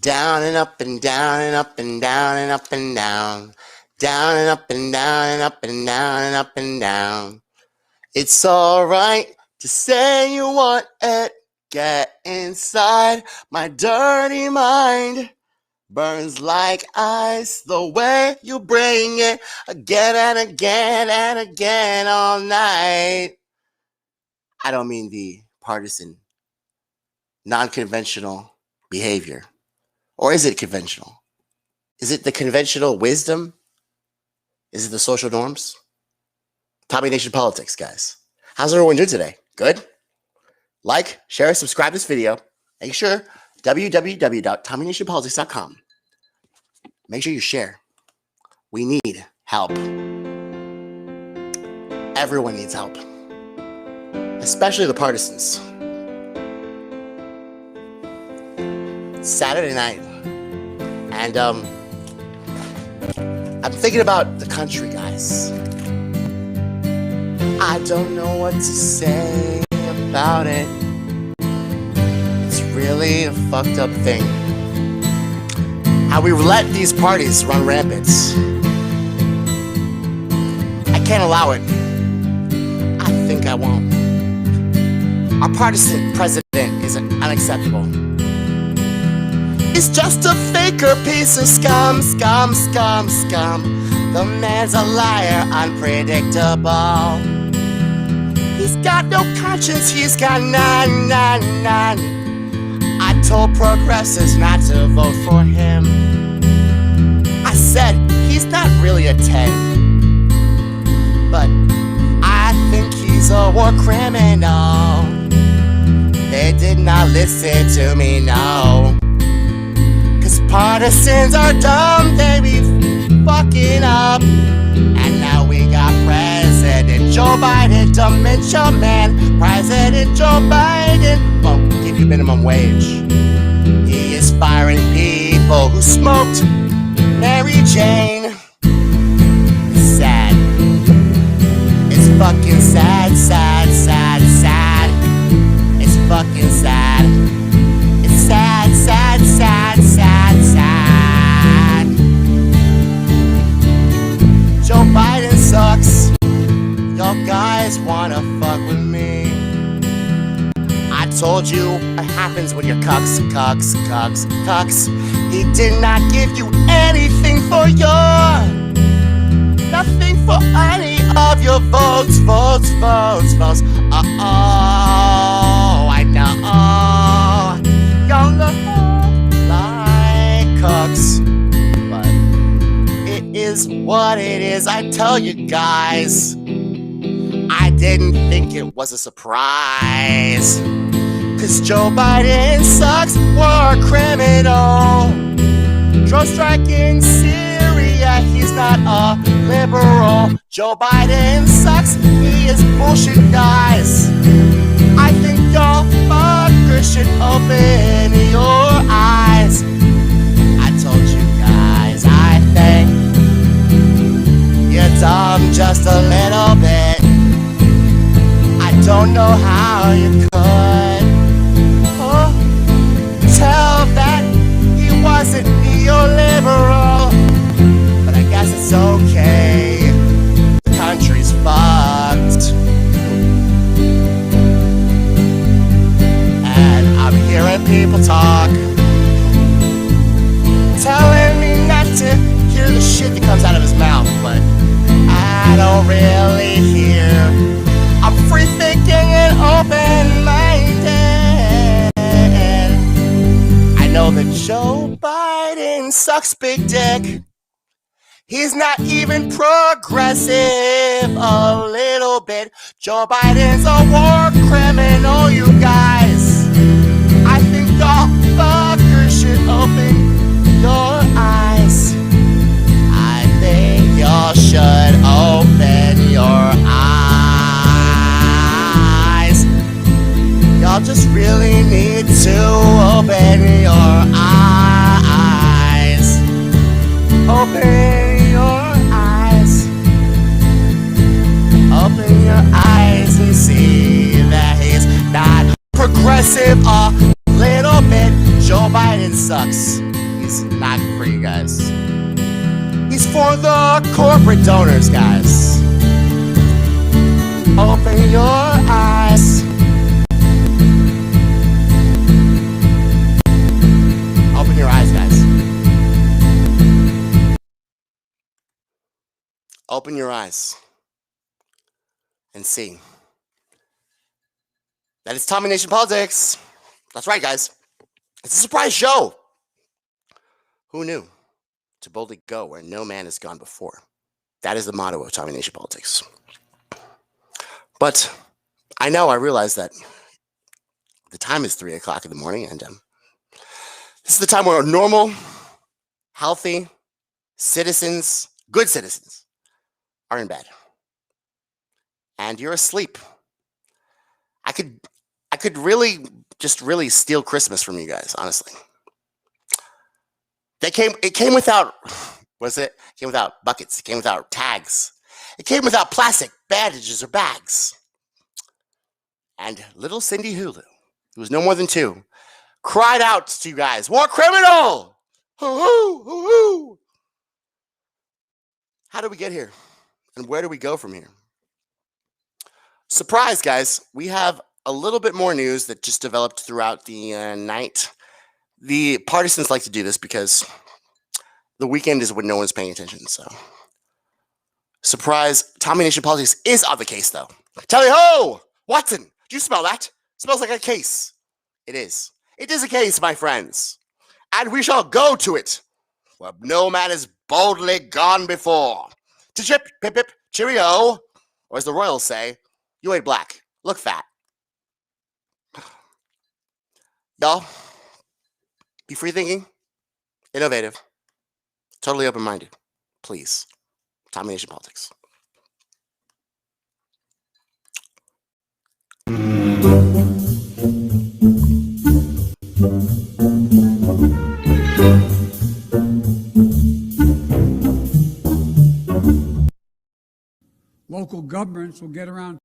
Down and up and down and up and down and up and down. Down and up and down and up and down and up and down. It's alright to say you want it. Get inside my dirty mind. Burns like ice the way you bring it again and again and again all night. I don't mean the partisan, non-conventional behavior. Or is it conventional? Is it the conventional wisdom? Is it the social norms? Tommy Nation Politics, guys. How's everyone doing today? Good? Like, share, subscribe to this video. Make sure www.tommynationpolitics.com. Make sure you share. We need help. Everyone needs help. Especially the partisans. Saturday night. And I'm thinking about the country, guys. I don't know what to say about it. It's really a fucked up thing. How we let these parties run rampant. I can't allow it. I think I won't. Our partisan president is unacceptable. He's just a faker piece of scum, scum, scum, scum. The man's a liar, unpredictable. He's got no conscience, he's got none, none, none. I told progressives not to vote for him. I said he's not really a 10, but I think he's a war criminal. They did not listen to me, no. Cause partisans are dumb, they be fucking up. And now we got President Joe Biden, dementia man. President Joe Biden won't give you minimum wage. He is firing people who smoked Mary Jane. It's sad. It's fucking sad, sad, sad, sad. It's fucking sad. It's sad, sad, sad, sad, sad. Joe Biden sucks. Y'all guys wanna fuck with me. I told you what happens when you're cucks, cucks, cucks, cucks. He did not give you anything for your, nothing for any of your votes, votes, votes, votes. Uh-oh, I know. Y'all look like cooks. But it is what it is, I tell you guys. I didn't think it was a surprise. Cause Joe Biden sucks, war criminal. Drone strike in Syria, he's not a liberal. Joe Biden sucks, he is bullshit, guys. I think y'all fuckers should open your eyes. I told you guys, I think you're dumb just a little bit. I don't know how you could tell that he wasn't neoliberal. But I guess it's okay. The country's fucked. And I'm hearing people talk, telling me not to hear the shit that comes out of his mouth, but I don't really hear. I'm free thinking and open-minded. I know that Joe Biden sucks big dick. He's not even progressive a little bit. Joe Biden's a war criminal, you guys. I think y'all fuckers should open your eyes. I think y'all should open your eyes. Y'all just really need to open your eyes. Open your eyes. Open your eyes and see that he's not progressive a little bit. Joe Biden sucks. He's not for you guys. He's for the corporate donors, guys. Open your eyes. Open your eyes, guys. Open your eyes and see that it's Tommy Nation Politics. That's right, guys. It's a surprise show. Who knew? To boldly go where no man has gone before. That is the motto of Tommy Nation Politics. But I realize that the time is 3 o'clock in the morning, and this is the time where normal, healthy citizens, good citizens, are in bed. And you're asleep. I could really steal Christmas from you guys, honestly. It came without, it came without buckets. It came without tags. It came without plastic bandages or bags. And little Cindy Hulu, who was no more than 2, cried out to you guys, "War criminal! Hoo-hoo! Hoo-hoo!" How did we get here? And where do we go from here? Surprise, guys. We have a little bit more news that just developed throughout the night. The partisans like to do this because the weekend is when no one's paying attention. So, surprise, Tommy Nation Politics is on the case, though. Tally ho! Watson, do you smell that? Smells like a case. It is. It is a case, my friends. And we shall go to it, where no man has boldly gone before. To chip, pip, pip, cheerio. Or as the royals say, you ain't black. Look fat. Y'all, be free thinking, innovative, totally open-minded. Please. Tommy Nation Politics. Local governments will get around.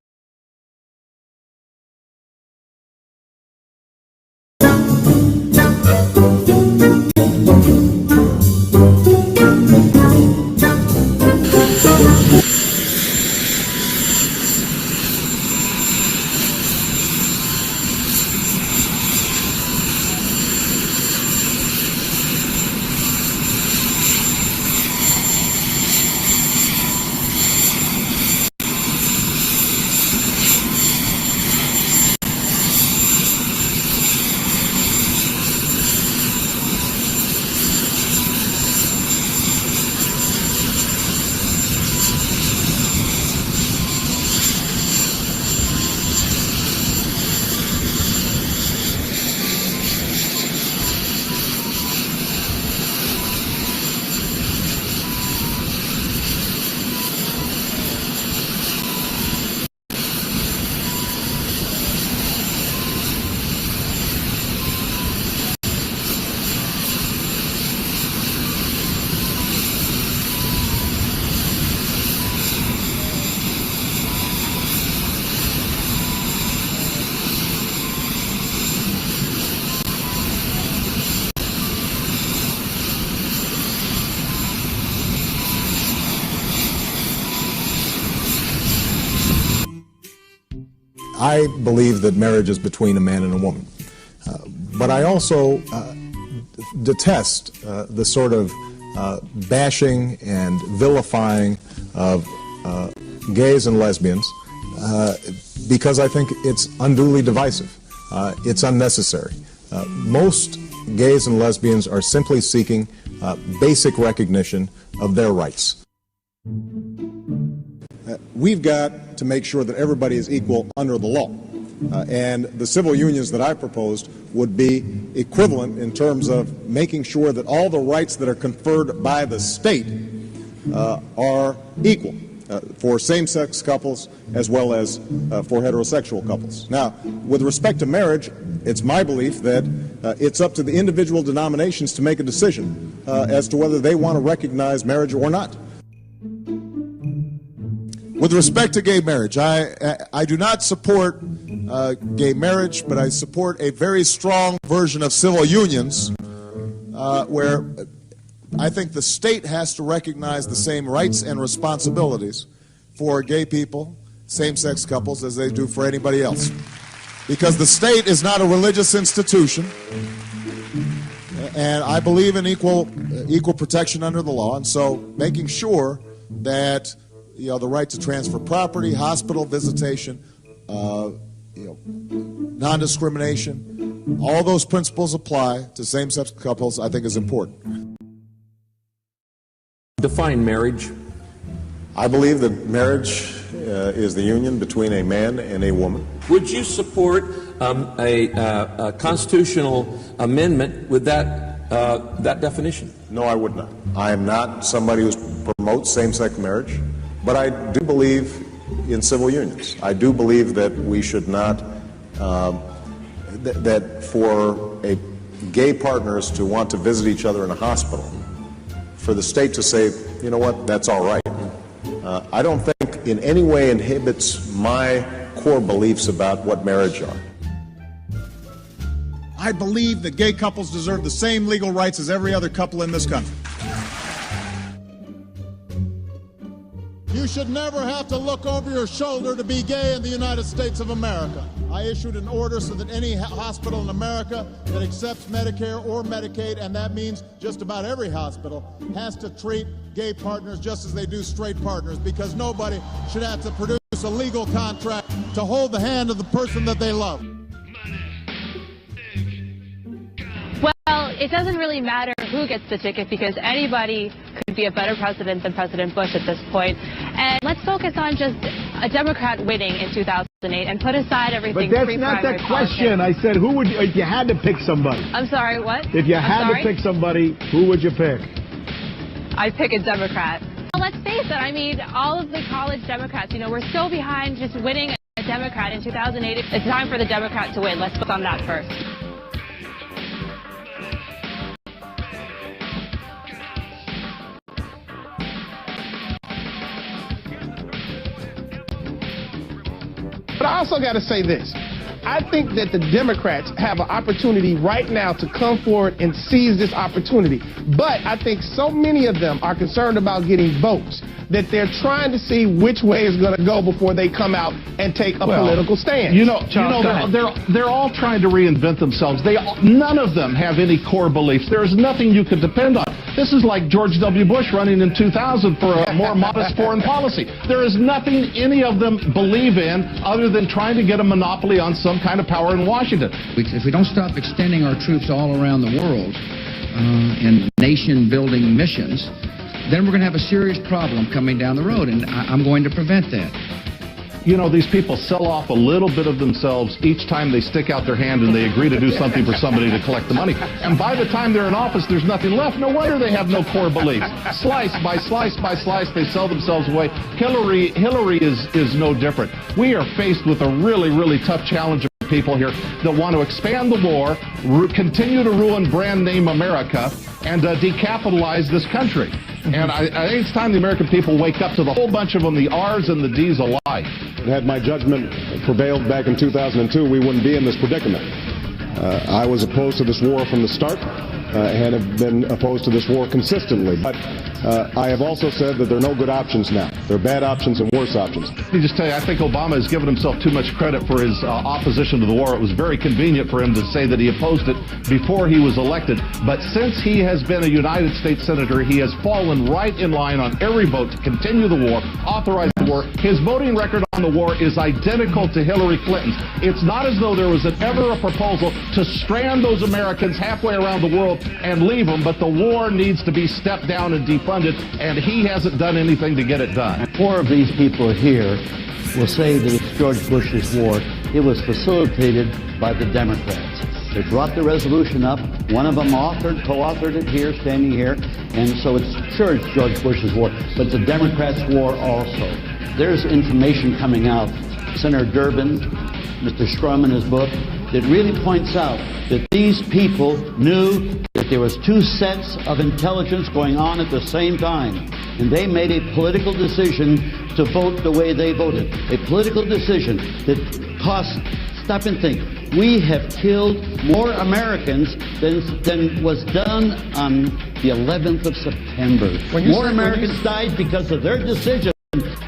I believe that marriage is between a man and a woman. But I also detest the sort of bashing and vilifying of gays and lesbians because I think it's unduly divisive. It's unnecessary. Most gays and lesbians are simply seeking basic recognition of their rights. We've got to make sure that everybody is equal under the law. And the civil unions that I proposed would be equivalent in terms of making sure that all the rights that are conferred by the state are equal for same-sex couples as well as for heterosexual couples. Now, with respect to marriage, it's my belief that it's up to the individual denominations to make a decision as to whether they want to recognize marriage or not. With respect to gay marriage, I do not support gay marriage, but I support a very strong version of civil unions where I think the state has to recognize the same rights and responsibilities for gay people, same-sex couples, as they do for anybody else. Because the state is not a religious institution, and I believe in equal protection under the law, and so making sure that the right to transfer property, hospital visitation, non-discrimination, all those principles apply to same-sex couples, I think is important. Define marriage. I believe that marriage is the union between a man and a woman. Would you support a constitutional amendment with that definition? No, I would not. I am not somebody who promotes same-sex marriage, but I do believe in civil unions. I do believe that we should not, that for gay partners to want to visit each other in a hospital, for the state to say, you know what, that's all right, I don't think in any way inhibits my core beliefs about what marriage are. I believe that gay couples deserve the same legal rights as every other couple in this country. You should never have to look over your shoulder to be gay in the United States of America. I issued an order so that any hospital in America that accepts Medicare or Medicaid, and that means just about every hospital, has to treat gay partners just as they do straight partners, because nobody should have to produce a legal contract to hold the hand of the person that they love. Well, it doesn't really matter who gets the ticket, because anybody could be a better president than President Bush at this point. And let's focus on just a Democrat winning in 2008 and put aside everything. But that's not the question. I said, who would you, if you had to pick somebody? I'm sorry, what? If you had to pick somebody, who would you pick? I'd pick a Democrat. Well, let's face it, I mean, all of the college Democrats, we're still behind just winning a Democrat in 2008. It's time for the Democrat to win. Let's focus on that first. But I also got to say this. I think that the Democrats have an opportunity right now to come forward and seize this opportunity. But I think so many of them are concerned about getting votes that they're trying to see which way is going to go before they come out and take a political stand. They're all trying to reinvent themselves. None of them have any core beliefs. There's nothing you can depend on. This is like George W. Bush running in 2000 for a more modest foreign policy. There is nothing any of them believe in other than trying to get a monopoly on some kind of power in Washington. If we don't stop extending our troops all around the world in nation-building missions, then we're going to have a serious problem coming down the road, and I'm going to prevent that. These people sell off a little bit of themselves each time they stick out their hand and they agree to do something for somebody to collect the money. And by the time they're in office, there's nothing left. No wonder they have no core beliefs. Slice by slice by slice, they sell themselves away. Hillary is no different. We are faced with a really, really tough challenge of people here that want to expand the war, continue to ruin brand name America, and decapitalize this country. And I think it's time the American people wake up to the whole bunch of them, the R's and the D's alike. Had my judgment prevailed back in 2002, we wouldn't be in this predicament. I was opposed to this war from the start and have been opposed to this war consistently. But I have also said that there are no good options now. There are bad options and worse options. Let me just tell you, I think Obama has given himself too much credit for his opposition to the war. It was very convenient for him to say that he opposed it before he was elected. But since he has been a United States Senator, he has fallen right in line on every vote to continue the war, authorize the war. His voting record on the war is identical to Hillary Clinton's. It's not as though there was ever a proposal to strand those Americans halfway around the world and leave them, but the war needs to be stepped down and defunded, and he hasn't done anything to get it done. 4 of these people here will say that it's George Bush's war. It was facilitated by the Democrats. They brought the resolution up. One of them co-authored it here, standing here, and so it's George Bush's war, but it's the Democrats' war also. There's information coming out, Senator Durbin, Mr. Shrum in his book, that really points out that these people knew that there was two sets of intelligence going on at the same time, and they made a political decision to vote the way they voted. A political decision that cost, stop and think, we have killed more Americans than was done on the 11th of September. More Americans died because of their decision.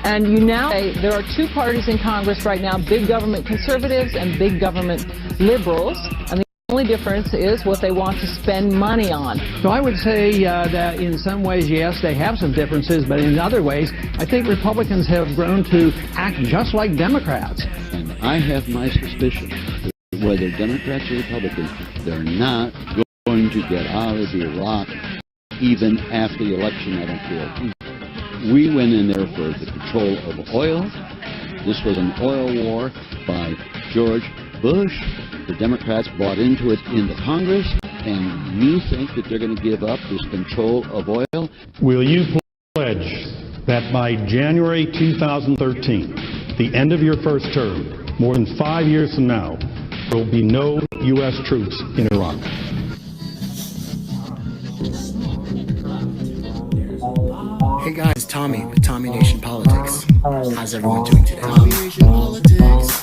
And you now say there are two parties in Congress right now, big government conservatives and big government liberals, and the only difference is what they want to spend money on. So I would say that in some ways, yes, they have some differences, but in other ways, I think Republicans have grown to act just like Democrats. And I have my suspicion that whether Democrats or Republicans, they're not going to get out of Iraq even after the election, I don't care. We went in there for the control of oil. This was an oil war by George Bush. The Democrats bought into it in the Congress, and you think that they're going to give up this control of oil? Will you pledge that by January 2013, the end of your first term, more than 5 years from now, there will be no U.S. troops in Iraq? Hey guys, it's Tommy with Tommy Nation Politics. How's everyone doing today? Tommy Nation Politics.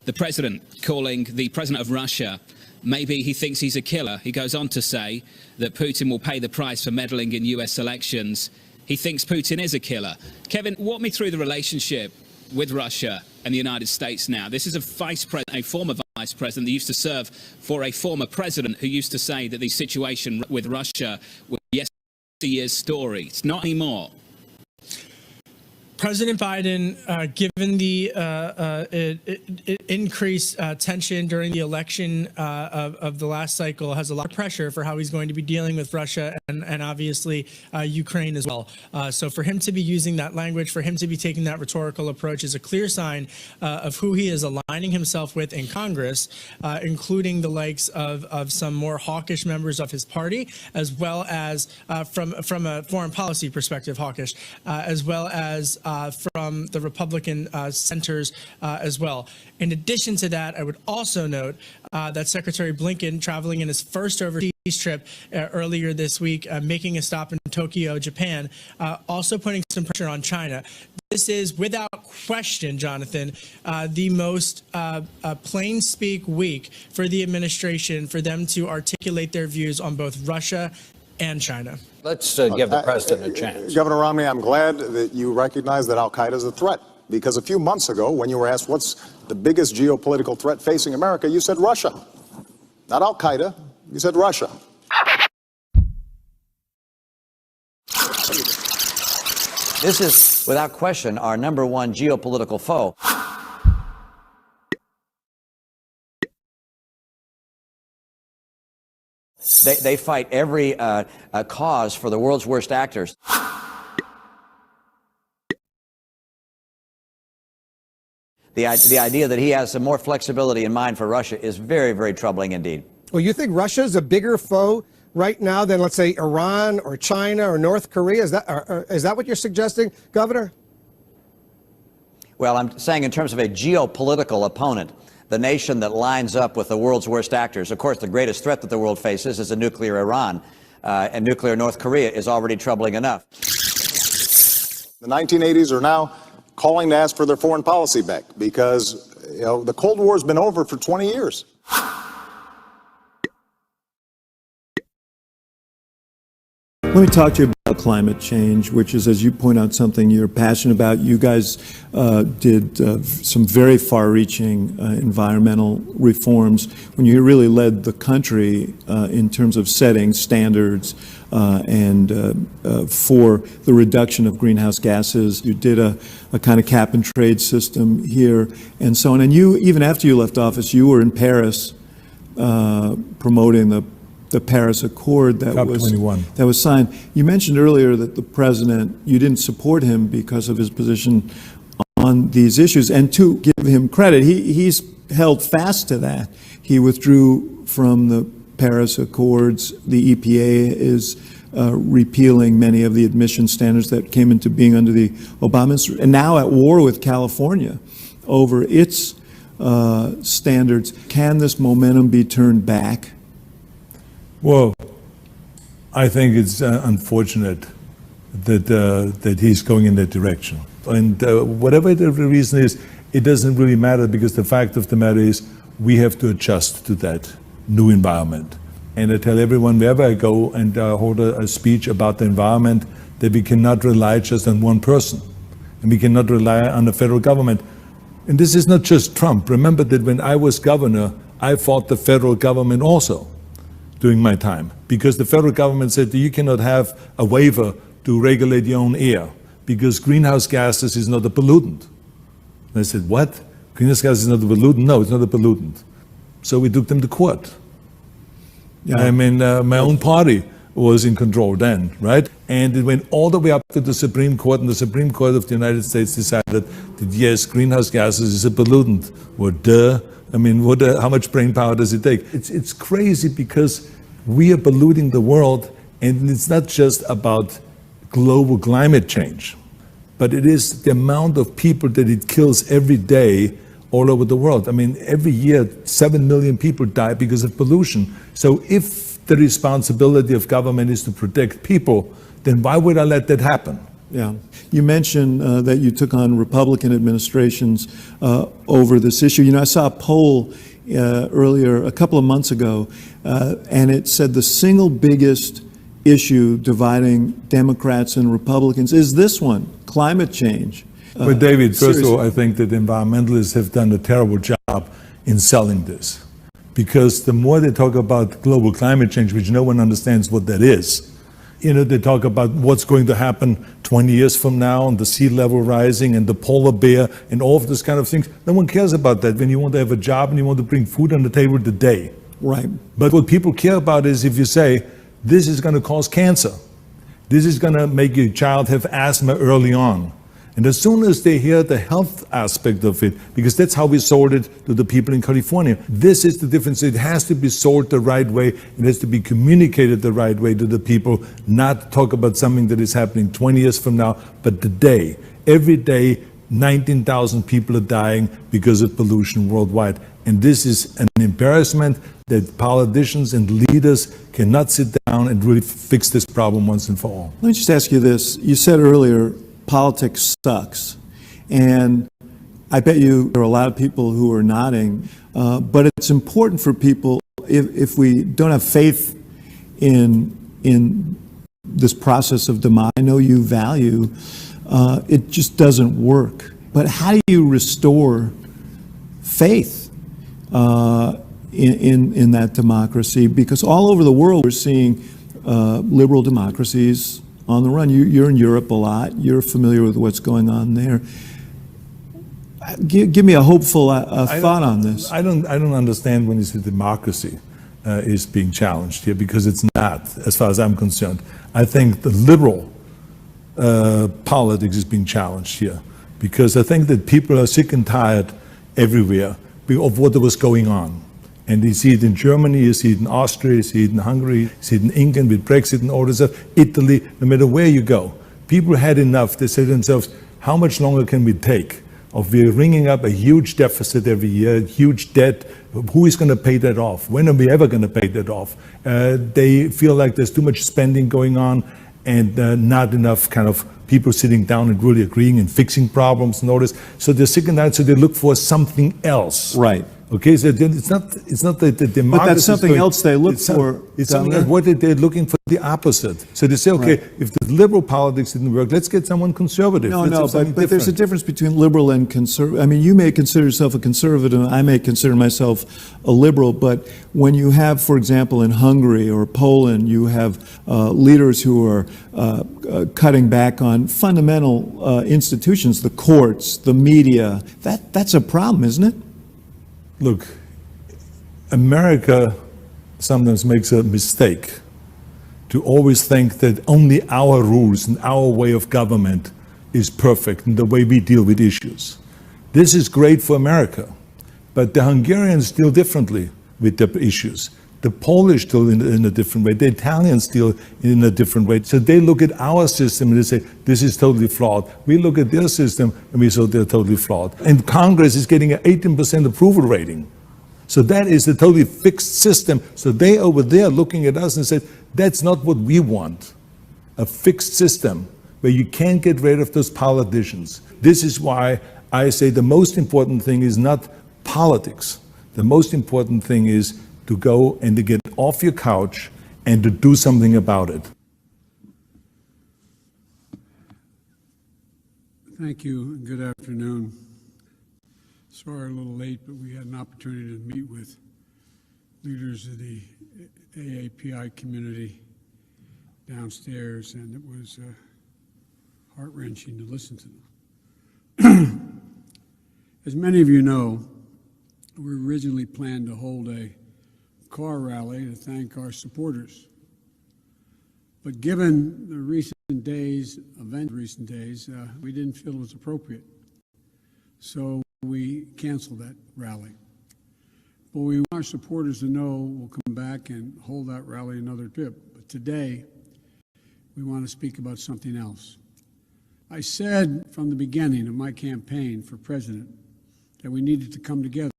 The president calling the president of Russia, maybe he thinks he's a killer. He goes on to say that Putin will pay the price for meddling in US elections. He thinks Putin is a killer. Kevin, walk me through the relationship with Russia and the United States now. This is a former vice president that used to serve for a former president who used to say that the situation with Russia was yesteryear's story. It's not anymore. President Biden, given the increased tension during the election of the last cycle, has a lot of pressure for how he's going to be dealing with Russia and obviously Ukraine as well. So for him to be using that language, for him to be taking that rhetorical approach is a clear sign of who he is aligning himself with in Congress, including the likes of some more hawkish members of his party, as well as from a foreign policy perspective, hawkish, as well as from the Republican centers as well. In addition to that, I would also note that Secretary Blinken, traveling in his first overseas trip earlier this week, making a stop in Tokyo, Japan, also putting some pressure on China. This is, without question, Jonathan, the most plain speak week for the administration, for them to articulate their views on both Russia and China. Let's give the president a chance. Governor Romney, I'm glad that you recognize that al-Qaeda is a threat, because a few months ago, when you were asked what's the biggest geopolitical threat facing America, you said Russia. Not al-Qaeda, you said Russia. This is, without question, our #1 geopolitical foe. They fight every cause for the world's worst actors. The idea that he has some more flexibility in mind for Russia is very, very troubling indeed. Well, you think Russia's a bigger foe right now than, let's say, Iran or China or North Korea? Is that what you're suggesting, Governor? Well, I'm saying in terms of a geopolitical opponent, the nation that lines up with the world's worst actors. Of course, the greatest threat that the world faces is a nuclear Iran, and nuclear North Korea is already troubling enough. The 1980s are now calling to ask for their foreign policy back because, the Cold War's been over for 20 years. Let me talk to you about climate change, which is, as you point out, something you're passionate about. You guys did some very far-reaching environmental reforms when you really led the country in terms of setting standards and for the reduction of greenhouse gases. You did a kind of cap-and-trade system here and so on. And you, even after you left office, you were in Paris promoting the Paris Accord that was signed. You mentioned earlier that the president, you didn't support him because of his position on these issues. And to give him credit, he's held fast to that. He withdrew from the Paris Accords. The EPA is repealing many of the admission standards that came into being under the Obama, and now at war with California over its standards. Can this momentum be turned back? Well, I think it's unfortunate that he's going in that direction. And whatever the reason is, it doesn't really matter, because the fact of the matter is we have to adjust to that new environment. And I tell everyone wherever I go and hold a speech about the environment that we cannot rely just on one person, and we cannot rely on the federal government. And this is not just Trump. Remember that when I was governor, I fought the federal government also during my time, because the federal government said that you cannot have a waiver to regulate your own air because greenhouse gases is not a pollutant. And I said, what? Greenhouse gas is not a pollutant? No, it's not a pollutant. So we took them to court. Yeah. I mean, my own party was in control then, right? And it went all the way up to the Supreme Court, and the Supreme Court of the United States decided that yes, greenhouse gases is a pollutant. Well, duh. I mean, how much brain power does it take? It's crazy, because we are polluting the world, and it's not just about global climate change, but it is the amount of people that it kills every day all over the world. I mean, every year, 7 million people die because of pollution. So if the responsibility of government is to protect people, then why would I let that happen? Yeah. You mentioned that you took on Republican administrations over this issue. You know, I saw a poll earlier, a couple of months ago, and it said the single biggest issue dividing Democrats and Republicans is this one, climate change. But David, first of all, I think that environmentalists have done a terrible job in selling this. Because the more they talk about global climate change, which no one understands what that is, you know, they talk about what's going to happen 20 years from now, and the sea level rising, and the polar bear, and all of those kind of things. No one cares about that when you want to have a job and you want to bring food on the table today. Right. But what people care about is if you say, this is going to cause cancer. This is going to make your child have asthma early on. And as soon as they hear the health aspect of it, because that's how we sold it to the people in California, this is the difference. It has to be sold the right way. It has to be communicated the right way to the people, not talk about something that is happening 20 years from now, but today. Every day, 19,000 people are dying because of pollution worldwide. And this is an embarrassment that politicians and leaders cannot sit down and really fix this problem once and for all. Let me just ask you this. You said earlier, politics sucks. And I bet you there are a lot of people who are nodding. But it's important for people, if we don't have faith in this process of democracy, I know you value, it just doesn't work. But how do you restore faith in that democracy? Because all over the world we're seeing liberal democracies on the run. You're in Europe a lot. You're familiar with what's going on there. Give me a hopeful thought on this. I don't understand when you say democracy is being challenged here, because it's not, as far as I'm concerned. I think the liberal politics is being challenged here, because I think that people are sick and tired everywhere of what was going on. And you see it in Germany, you see it in Austria, you see it in Hungary, you see it in England with Brexit and all this stuff, Italy, no matter where you go. People had enough. They say to themselves, how much longer can we take of we're ringing up a huge deficit every year, huge debt? Who is going to pay that off? When are we ever going to pay that off? They feel like there's too much spending going on, and not enough kind of people sitting down and really agreeing and fixing problems and all this. So they're sick and tired, so they look for something else. Right. Okay, so it's not that the democracy. But that's something else they look for. It's something else. What they're looking for the opposite. So they say, okay, if the liberal politics didn't work, let's get someone conservative. But there's a difference between liberal and conservative. I mean, you may consider yourself a conservative, I may consider myself a liberal, but when you have, for example, in Hungary or Poland, you have leaders who are cutting back on fundamental institutions, the courts, the media, that's a problem, isn't it? Look, America sometimes makes a mistake to always think that only our rules and our way of government is perfect and the way we deal with issues. This is great for America, but the Hungarians deal differently with their issues. The Polish deal in a different way. The Italians deal in a different way. So they look at our system and they say, this is totally flawed. We look at their system and we say they're totally flawed. And Congress is getting an 18% approval rating. So that is a totally fixed system. So they over there looking at us and said, that's not what we want. A fixed system where you can't get rid of those politicians. This is why I say the most important thing is not politics. The most important thing is to go and to get off your couch and to do something about it. Thank you and good afternoon. Sorry a little late, but we had an opportunity to meet with leaders of the AAPI community downstairs, and it was heart-wrenching to listen to them. As many of you know, we originally planned to hold a car rally to thank our supporters. But given the recent days, we didn't feel it was appropriate. So we canceled that rally. But we want our supporters to know we'll come back and hold that rally another trip. But today, we want to speak about something else. I said from the beginning of my campaign for president that we needed to come together,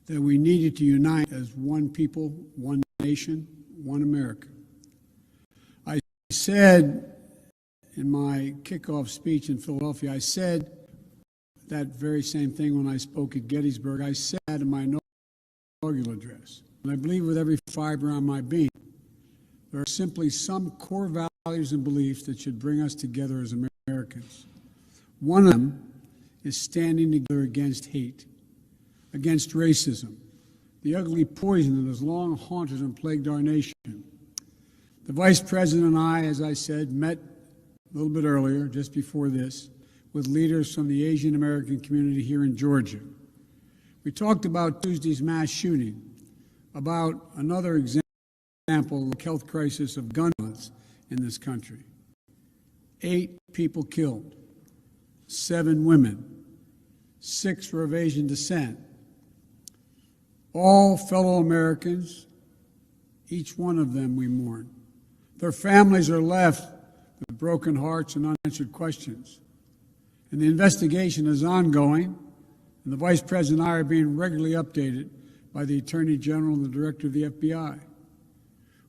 that we needed to unite as one people, one nation, one America. I said in my kickoff speech in Philadelphia, I said that very same thing when I spoke at Gettysburg. I said in my inaugural address, and I believe with every fiber on my being, there are simply some core values and beliefs that should bring us together as Americans. One of them is standing together against hate, against racism, the ugly poison that has long haunted and plagued our nation. The Vice President and I, as I said, met a little bit earlier, just before this, with leaders from the Asian American community here in Georgia. We talked about Tuesday's mass shooting, about another example of the health crisis of gun violence in this country. 8 people killed, 7 women, 6 were of Asian descent. All fellow Americans, each one of them we mourn. Their families are left with broken hearts and unanswered questions. And the investigation is ongoing, and the Vice President and I are being regularly updated by the Attorney General and the Director of the FBI.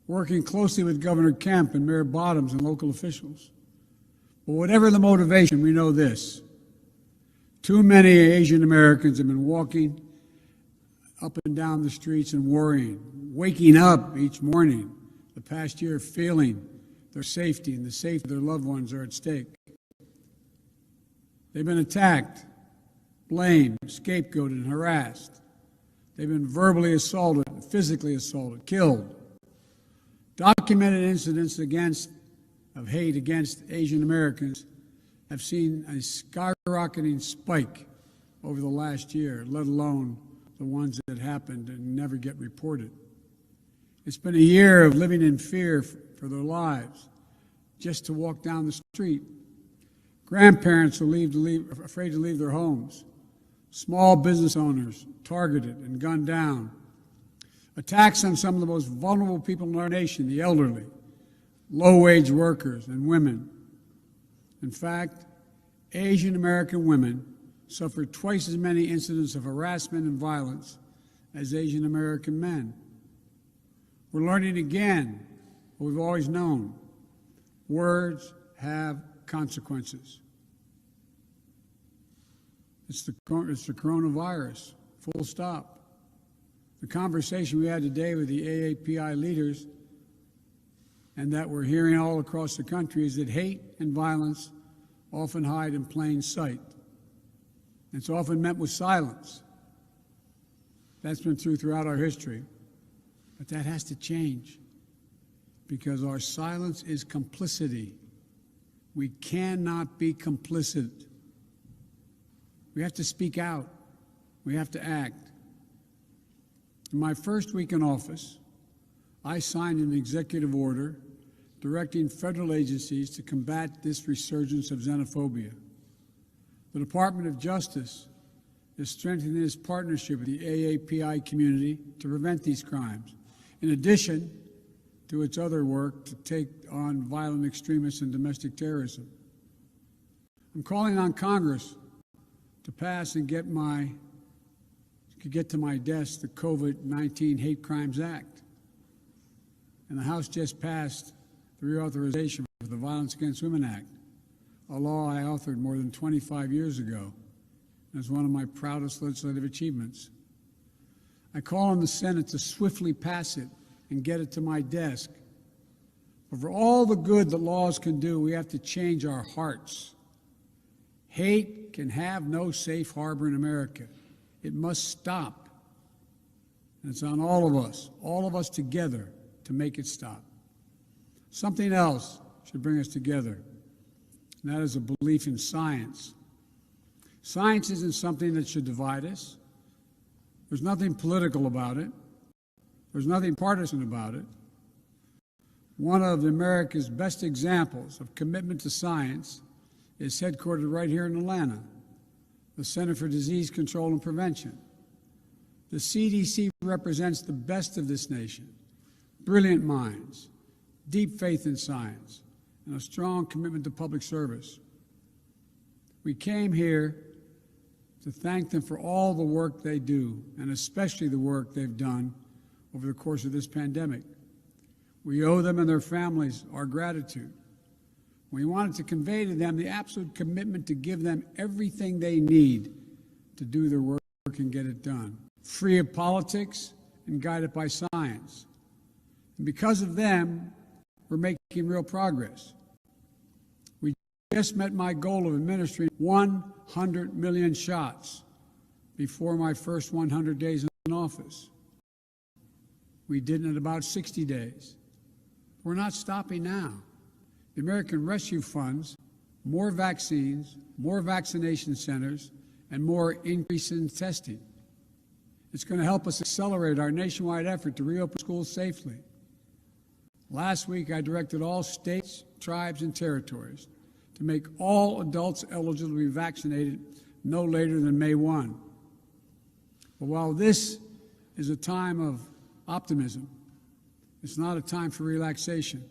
Working closely with Governor Kemp and Mayor Bottoms and local officials. But whatever the motivation, we know this. Too many Asian Americans have been walking up and down the streets and worrying, waking up each morning the past year feeling their safety and the safety of their loved ones are at stake. They've been attacked, blamed, scapegoated, and harassed. They've been verbally assaulted, physically assaulted, killed. Documented incidents of hate against Asian Americans have seen a skyrocketing spike over the last year, let alone the ones that happened and never get reported. It's been a year of living in fear for their lives, just to walk down the street. Grandparents are afraid to leave their homes. Small business owners targeted and gunned down. Attacks on some of the most vulnerable people in our nation, the elderly, low-wage workers, and women. In fact, Asian American women suffer twice as many incidents of harassment and violence as Asian American men. We're learning again what we've always known. Words have consequences. It's the coronavirus, full stop. The conversation we had today with the AAPI leaders and that we're hearing all across the country is that hate and violence often hide in plain sight. It's often met with silence. That's been true throughout our history. But that has to change because our silence is complicity. We cannot be complicit. We have to speak out. We have to act. In my first week in office, I signed an executive order directing federal agencies to combat this resurgence of xenophobia. The Department of Justice is strengthening its partnership with the AAPI community to prevent these crimes, in addition to its other work to take on violent extremists and domestic terrorism. I'm calling on Congress to pass and get to my desk the COVID-19 Hate Crimes Act. And the House just passed the reauthorization of the Violence Against Women Act, a law I authored more than 25 years ago, and is one of my proudest legislative achievements. I call on the Senate to swiftly pass it and get it to my desk. But for all the good that laws can do, we have to change our hearts. Hate can have no safe harbor in America. It must stop. And it's on all of us together, to make it stop. Something else should bring us together, and that is a belief in science. Science isn't something that should divide us. There's nothing political about it. There's nothing partisan about it. One of America's best examples of commitment to science is headquartered right here in Atlanta, the Center for Disease Control and Prevention. The CDC represents the best of this nation, brilliant minds, deep faith in science, and a strong commitment to public service. We came here to thank them for all the work they do, and especially the work they've done over the course of this pandemic. We owe them and their families our gratitude. We wanted to convey to them the absolute commitment to give them everything they need to do their work and get it done, free of politics and guided by science. And because of them, we're making real progress. We just met my goal of administering 100 million shots before my first 100 days in office. We did it in about 60 days. We're not stopping now. The American Rescue Funds, more vaccines, more vaccination centers, and more increase in testing. It's going to help us accelerate our nationwide effort to reopen schools safely. Last week, I directed all states, tribes, and territories to make all adults eligible to be vaccinated no later than May 1. But while this is a time of optimism, it's not a time for relaxation.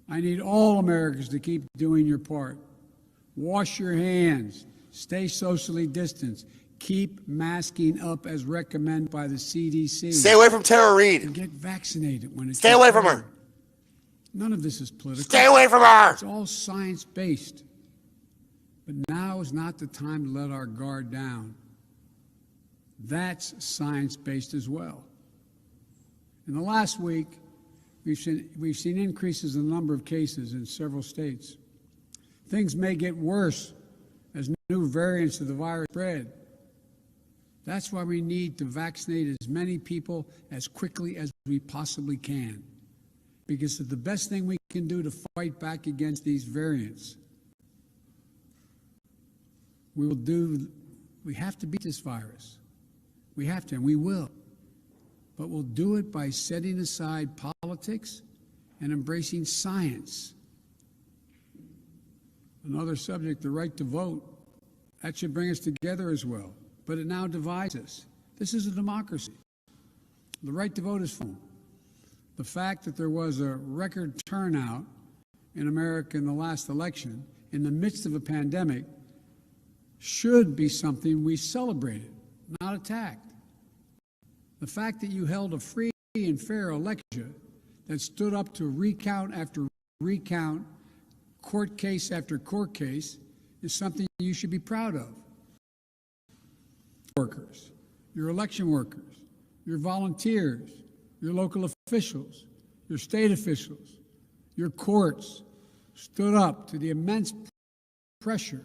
I need all Americans to keep doing your part. Wash your hands, stay socially distanced, keep masking up as recommended by the CDC. Stay away from Tara Reid. And get vaccinated when it's Stay away from her. None of this is political. Stay away from her. It's all science-based. But now is not the time to let our guard down. That's science-based as well. In the last week, we've seen increases in the number of cases in several states. Things may get worse as new variants of the virus spread. That's why we need to vaccinate as many people as quickly as we possibly can, because it's the best thing we can do to fight back against these variants. We have to beat this virus. We have to, and we will. But we'll do it by setting aside politics and embracing science. Another subject, the right to vote. That should bring us together as well. But it now divides us. This is a democracy. The right to vote is fun. The fact that there was a record turnout in America in the last election, in the midst of a pandemic, should be something we celebrated, not attacked. The fact that you held a free and fair election that stood up to recount after recount, court case after court case, is something you should be proud of. Workers, your election workers, your volunteers, your local officials, your state officials, your courts stood up to the immense pressure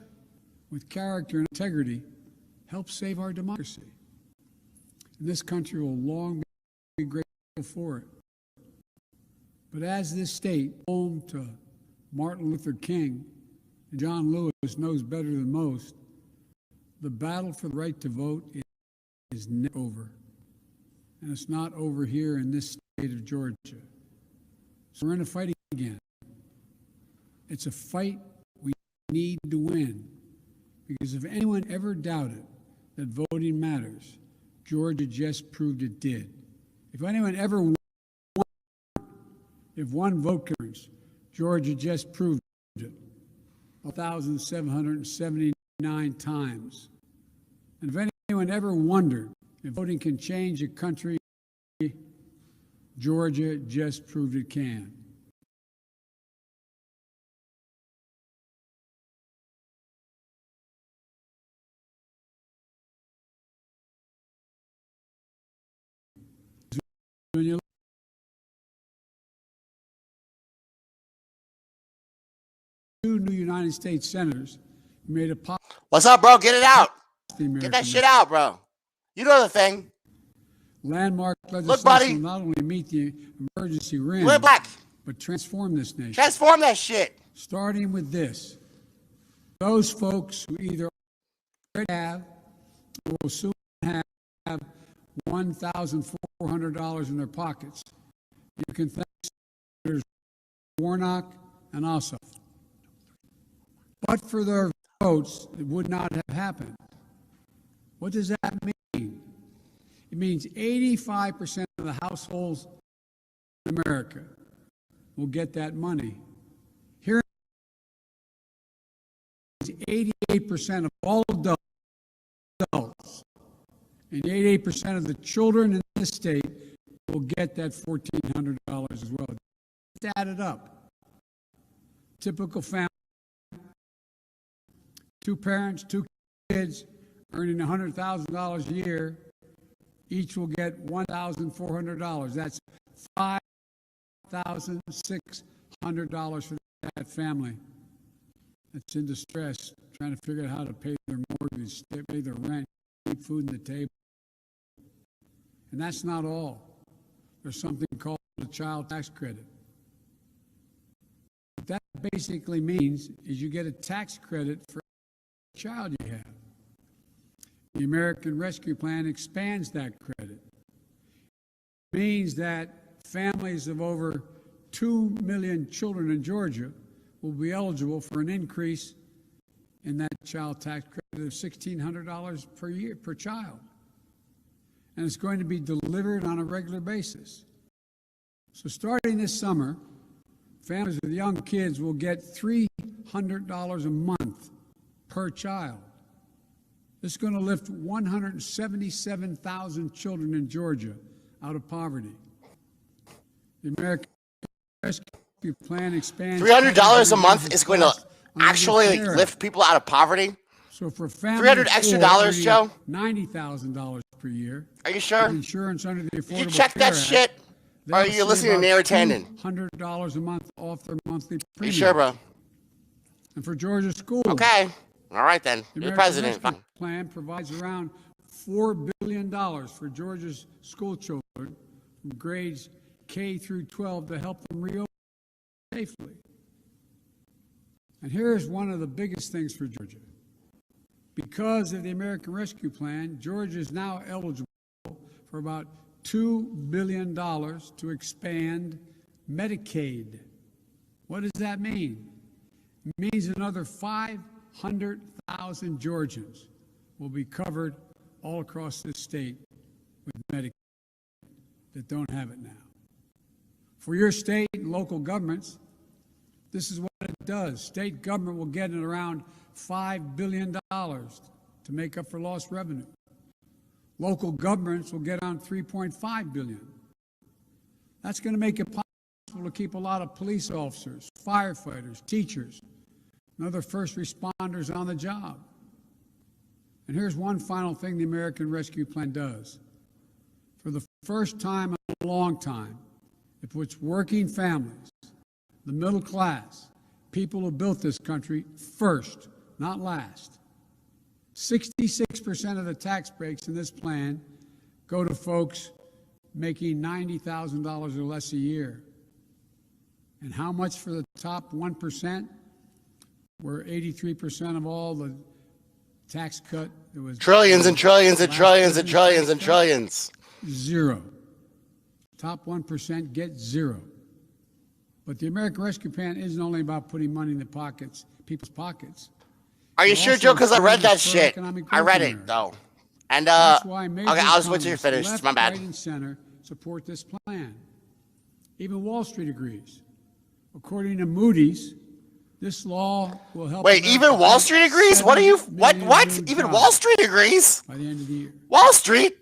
with character and integrity, helped save our democracy. And this country will long be grateful for it. But as this state, home to Martin Luther King and John Lewis, knows better than most, the battle for the right to vote is never over. And it's not over here in this state of Georgia. So we're in a fight again. It's a fight we need to win. Because if anyone ever doubted that voting matters, Georgia just proved it did. If anyone ever wondered if one vote counts, Georgia just proved it 1,779 times. And if anyone ever wondered if voting can change a country, Georgia just proved it can. Two new United States senators made a policy. What's up, bro? Get it out. Get that shit out, bro. You know the thing. Landmark Look, legislation buddy. will not only meet the emergency rim, We're black. but transform this nation. Transform that shit. Starting with this. Those folks who either already have or will soon have $1,400 in their pockets. You can thank Senators Warnock and Ossoff. But for their votes, it would not have happened. What does that mean? It means 85% of the households in America will get that money. Here, 88% of all adults and 88% of the children in this state will get that $1,400 as well. Let's add it up. Typical family, 2 parents, 2 kids, earning $100,000 a year, each will get $1,400. That's $5,600 for that family that's in distress, trying to figure out how to pay their mortgage, pay their rent, keep food on the table. And that's not all. There's something called a child tax credit. What that basically means is you get a tax credit for every child you have. The American Rescue Plan expands that credit. It means that families of over 2 million children in Georgia will be eligible for an increase in that child tax credit of $1,600 per year per child. And it's going to be delivered on a regular basis. So starting this summer, families with young kids will get $300 a month per child. This is going to lift 177,000 children in Georgia out of poverty. The American Rescue Plan expands. $300 a month is going to actually lift people out of poverty. So for families, $300 extra dollars, Joe? $90,000 per year. Are you sure? Insurance under the Affordable You check Care that Act, shit? Or are you listening to Nair Tandon? $100 a month off their monthly Are you premium. sure, bro? And for Georgia schools. Okay. All right, then. The You're the American president. Rescue Plan provides around $4 billion for Georgia's school children from grades K through 12 to help them reopen safely. And here's one of the biggest things for Georgia. Because of the American Rescue Plan, Georgia is now eligible for about $2 billion to expand Medicaid. What does that mean? It means another 500,000 Georgians will be covered all across this state with Medicaid that don't have it now. For your state and local governments, this is what it does. State government will get around $5 billion to make up for lost revenue. Local governments will get around $3.5 billion. That's going to make it possible to keep a lot of police officers, firefighters, teachers, and other first responders on the job. And here's one final thing the American Rescue Plan does. For the first time in a long time, it puts working families, the middle class, people who built this country first, not last. 66% of the tax breaks in this plan go to folks making $90,000 or less a year. And how much for the top 1%? Where 83% of all the tax cut that was Trillions and trillions and trillions and trillions and trillions. Zero. Top 1% get zero. But the American Rescue Plan isn't only about putting money in the pockets, people's pockets. Are you It sure, also Joe? Because I read that expands for shit. economic I read growth in it, though. And That's why major okay, I'll just wait till you're economists, finished. left, My bad. right, and center support this plan. Even Wall Street agrees. According to Moody's, this law will help. Wait, even Wall Street agrees? What are you? What? Even Wall Street agrees? By the end of the year. Wall Street?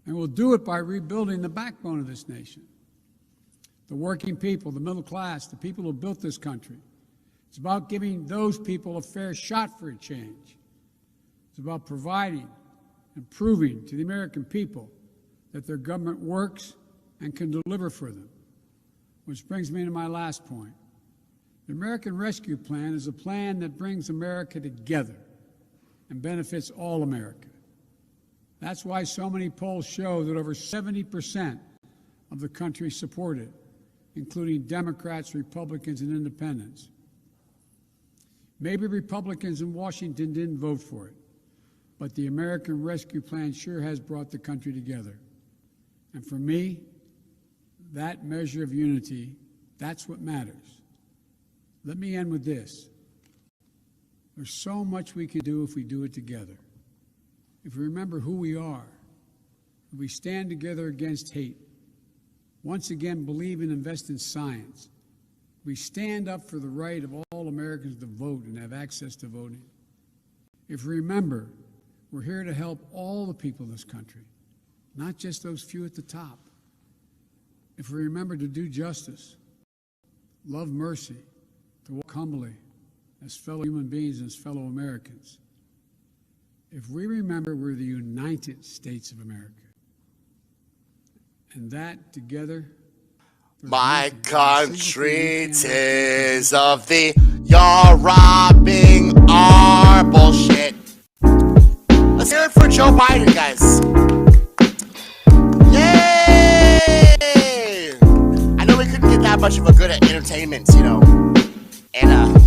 And we'll do it by rebuilding the backbone of this nation. The working people, the middle class, the people who built this country. It's about giving those people a fair shot for a change. It's about providing and proving to the American people that their government works and can deliver for them. Which brings me to my last point. The American Rescue Plan is a plan that brings America together and benefits all America. That's why so many polls show that over 70% of the country support it, including Democrats, Republicans, and independents. Maybe Republicans in Washington didn't vote for it, but the American Rescue Plan sure has brought the country together. And for me, that measure of unity, that's what matters. Let me end with this. There's so much we can do if we do it together. If we remember who we are, if we stand together against hate, once again believe and invest in science, we stand up for the right of all Americans to vote and have access to voting. If we remember, we're here to help all the people in this country, not just those few at the top. If we remember to do justice, love mercy, to walk humbly as fellow human beings and as fellow Americans. If we remember we're the United States of America, and that together. My country, 'tis of thee, you're robbing our bullshit. Let's hear it for Joe Biden, guys. Yay! I know we couldn't get that much of a good entertainment, you know, and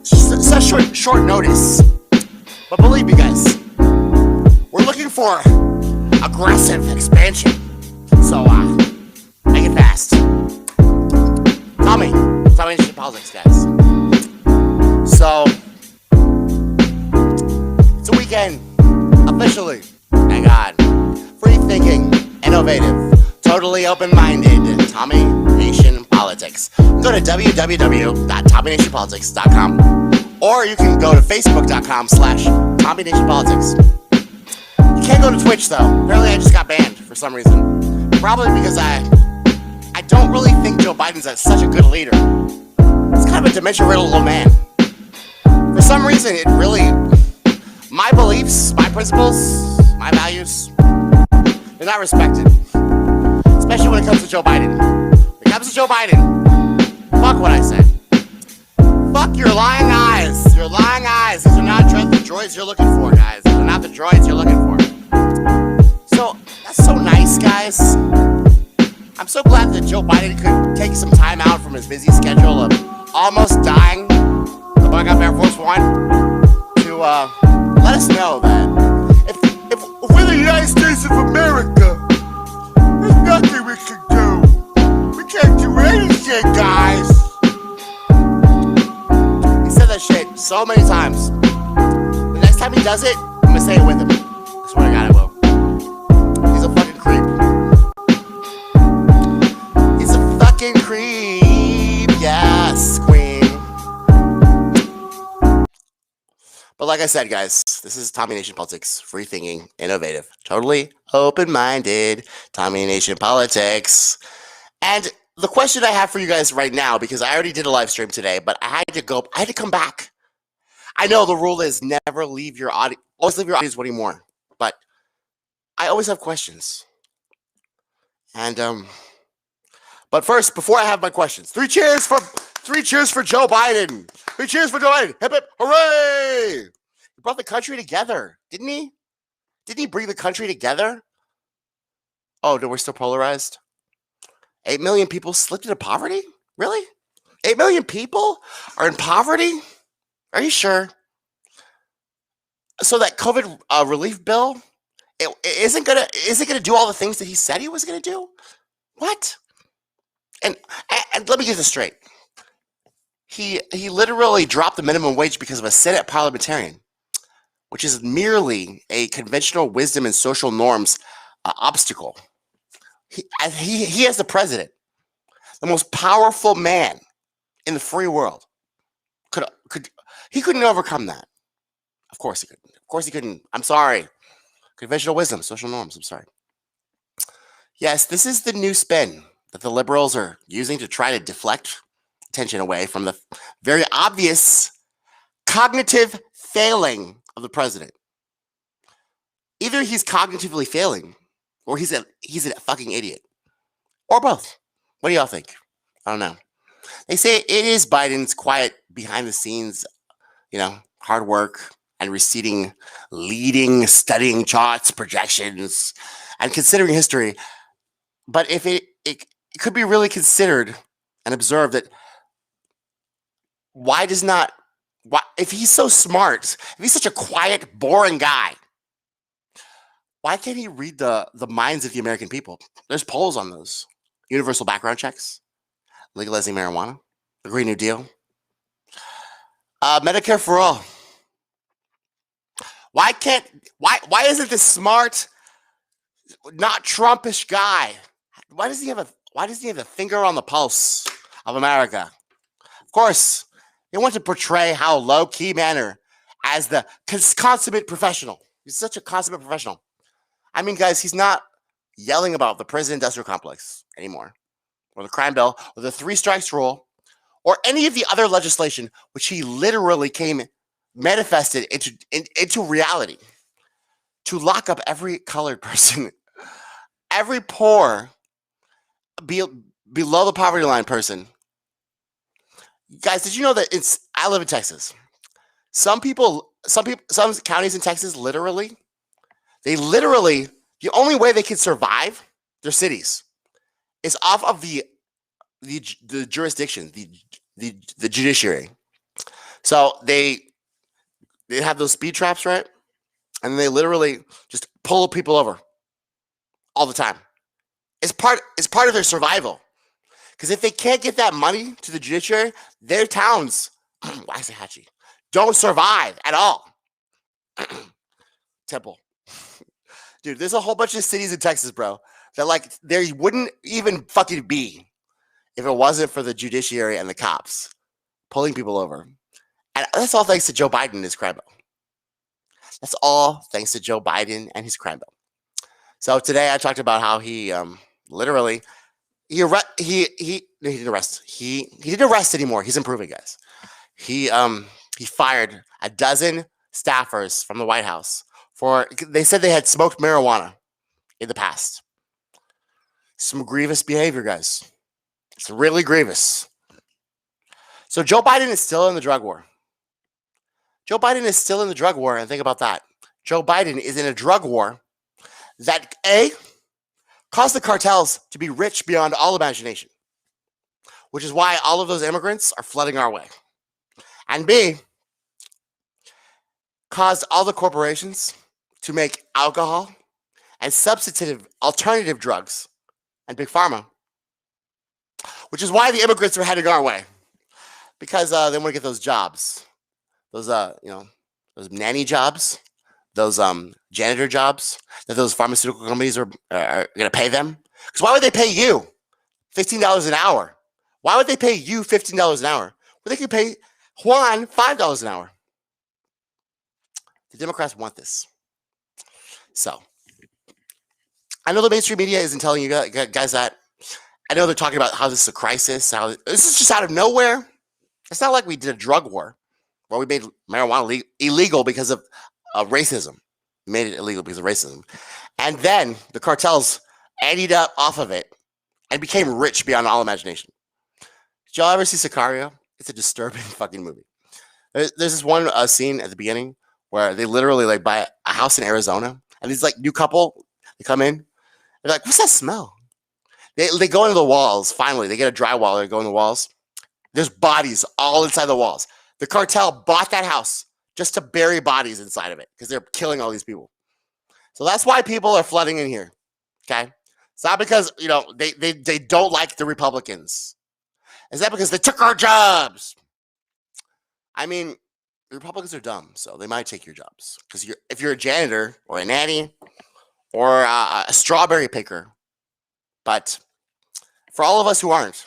such short notice. But believe me, guys, we're looking for aggressive expansion. So, make it fast. Tommy Nation Politics, guys. So, it's a weekend, officially. Thank God. Free thinking, innovative, totally open-minded. Tommy Nation Politics. Go to www.tommynationpolitics.com, or you can go to facebook.com/Tommy Nation Politics. You can't go to Twitch, though. Apparently, I just got banned for some reason. Probably because I don't really think Joe Biden's such a good leader. He's kind of a dementia-riddled little man. For some reason, it really, my beliefs, my principles, my values, they're not respected. Especially when it comes to Joe Biden. When it comes to Joe Biden, fuck what I said. Fuck your lying eyes. Your lying eyes. These are not the droids you're looking for, guys. These are not the droids you're looking for. So, that's so nice, guys. I'm so glad that Joe Biden could take some time out from his busy schedule of almost dying to bug up Air Force One to let us know that if we're the United States of America, there's nothing we can do. We can't do anything, guys. He said that shit so many times. The next time he does it, I'm gonna say it with him. I swear to God I will. He's a fucking creep. He's a fucking creep. Yes, queen. But like I said, guys, this is Tommy Nation Politics. Free thinking, innovative, totally open-minded. Tommy Nation Politics. And the question I have for you guys right now, because I already did a live stream today, but I had to come back. I know the rule is never leave your audience, always leave your audience wanting more. But I always have questions. And but first, before I have my questions, three cheers for Joe Biden. 3 cheers for Joe Biden. Hip hip hooray! He brought the country together, didn't he? Didn't he bring the country together? Oh, no, we're still polarized. 8 million people slipped into poverty? Really? 8 million people are in poverty? Are you sure? So that COVID relief bill, it isn't gonna do all the things that he said he was gonna do? What? And let me get this straight. He literally dropped the minimum wage because of a Senate parliamentarian. which is merely a conventional wisdom and social norms obstacle. He as the president, the most powerful man in the free world, he couldn't overcome that. Of course he couldn't. Of course he couldn't. I'm sorry. Conventional wisdom, social norms. I'm sorry. Yes, this is the new spin that the liberals are using to try to deflect attention away from the very obvious cognitive failing of the president. Either he's cognitively failing or he's a fucking idiot. Or both. What do y'all think? I don't know. They say it is Biden's quiet behind the scenes, hard work and receding, leading, studying charts, projections, and considering history. But if it could be really considered and observed that if he's so smart, if he's such a quiet, boring guy, why can't he read the minds of the American people? There's polls on those. Universal background checks, legalizing marijuana, the Green New Deal, Medicare for all. Why isn't this smart, not Trumpish guy? Why does he have a finger on the pulse of America? Of course, they want to portray how low-key manner as the consummate professional. He's such a consummate professional. I mean, guys, he's not yelling about the prison industrial complex anymore, or the crime bill, or the 3 strikes rule, or any of the other legislation which he literally manifested into reality to lock up every colored person, every poor below the poverty line person. Guys, did you know that I live in Texas? Some counties in Texas literally, the only way they can survive their cities is off of the jurisdiction, the judiciary. So they have those speed traps, right? And they literally just pull people over all the time. It's part of their survival. Because if they can't get that money to the judiciary, their towns, Waxahachie, don't survive at all. Temple. Dude, there's a whole bunch of cities in Texas, bro, that there wouldn't even fucking be if it wasn't for the judiciary and the cops pulling people over. And that's all thanks to Joe Biden and his crime bill. That's all thanks to Joe Biden and his crime bill. So today I talked about how he literally he didn't arrest. He didn't arrest anymore. He's improving, guys. He fired a dozen staffers from the White House they said they had smoked marijuana in the past. Some grievous behavior, guys. It's really grievous. So Joe Biden is still in the drug war. Joe Biden is still in the drug war, and think about that. Joe Biden is in a drug war that, A, caused the cartels to be rich beyond all imagination, which is why all of those immigrants are flooding our way. And B, caused all the corporations to make alcohol and substantive alternative drugs and big pharma, which is why the immigrants are heading our way, because they want to get those jobs, those nanny jobs, those janitor jobs that those pharmaceutical companies are going to pay them. Because why would they pay you $15 an hour? Why would they pay you $15 an hour? Well, they could pay Juan $5 an hour. The Democrats want this. So I know the mainstream media isn't telling you guys that. I know they're talking about how this is a crisis, how this is just out of nowhere. It's not like we did a drug war where we made marijuana illegal because of racism. We made it illegal because of racism. And then the cartels added up off of it and became rich beyond all imagination. Did y'all ever see Sicario? It's a disturbing fucking movie. There's this one scene at the beginning where they literally buy a house in Arizona, and these new couple, they come in, they're like, what's that smell? They go into the walls. Finally, they get a drywall. They go in the walls. There's bodies all inside the walls. The cartel bought that house just to bury bodies inside of it because they're killing all these people. So that's why people are flooding in here. Okay, it's not because they don't like the Republicans. It's not because they took our jobs. I mean, the Republicans are dumb, so they might take your jobs. Because if you're a janitor or a nanny or a strawberry picker, but for all of us who aren't,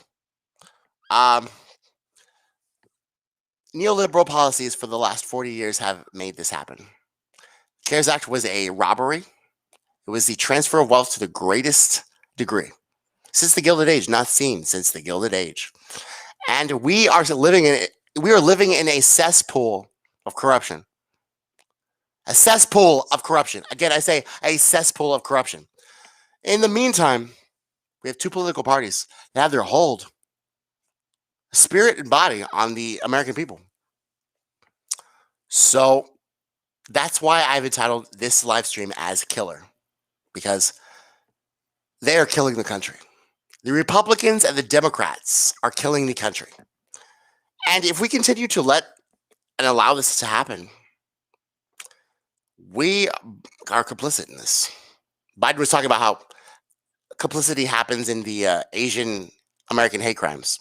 neoliberal policies for the last 40 years have made this happen. CARES Act was a robbery. It was the transfer of wealth to the greatest degree since the Gilded Age, not seen since the Gilded Age. And we are living in a cesspool of corruption. A cesspool of corruption. Again, I say a cesspool of corruption. In the meantime, we have two political parties that have their hold, spirit and body, on the American people. So that's why I've entitled this live stream as Killer, because they are killing the country. The Republicans and the Democrats are killing the country. And if we continue to let and allow this to happen, we are complicit in this. Biden was talking about how complicity happens in the Asian American hate crimes.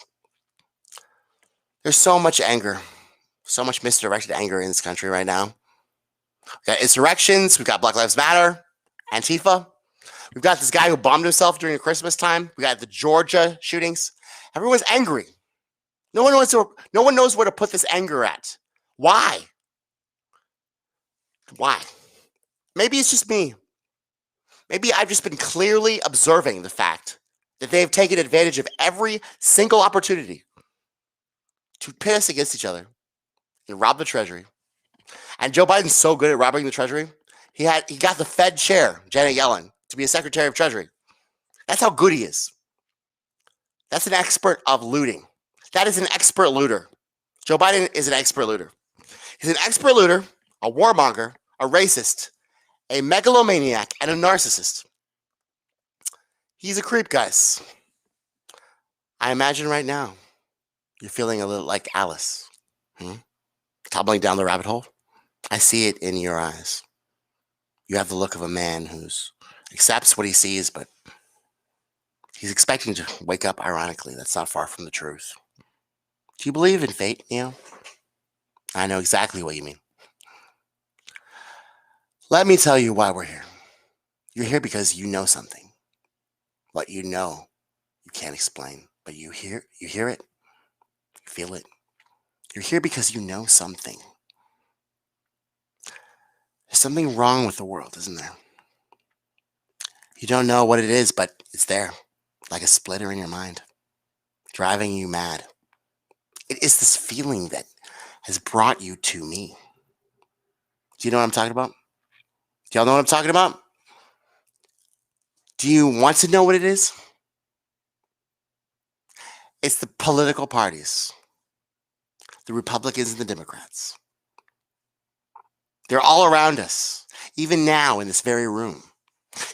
There's so much anger, so much misdirected anger in this country right now. We've got insurrections, we've got Black Lives Matter, Antifa. We've got this guy who bombed himself during Christmas time. We got the Georgia shootings. Everyone's angry. No one knows where to put this anger at. Why? Why? Maybe it's just me. Maybe I've just been clearly observing the fact that they have taken advantage of every single opportunity to pit us against each other and rob the Treasury. And Joe Biden's so good at robbing the Treasury, he got the Fed chair, Janet Yellen, to be a Secretary of Treasury. That's how good he is. That's an expert of looting. That is an expert looter. Joe Biden is an expert looter. He's an expert looter, a warmonger, a racist, a megalomaniac, and a narcissist. He's a creep, guys. I imagine right now you're feeling a little like Alice, tumbling down the rabbit hole. I see it in your eyes. You have the look of a man who accepts what he sees, but he's expecting to wake up ironically. That's not far from the truth. Do you believe in fate, Neo? I know exactly what you mean. Let me tell you why we're here. You're here because you know something. What you know, you can't explain, but you hear it, you feel it. You're here because you know something. There's something wrong with the world, isn't there? You don't know what it is, but it's there, like a splinter in your mind, driving you mad. It is this feeling that has brought you to me. Do you know what I'm talking about? Do y'all know what I'm talking about? Do you want to know what it is? It's the political parties, the Republicans and the Democrats. They're all around us, even now in this very room.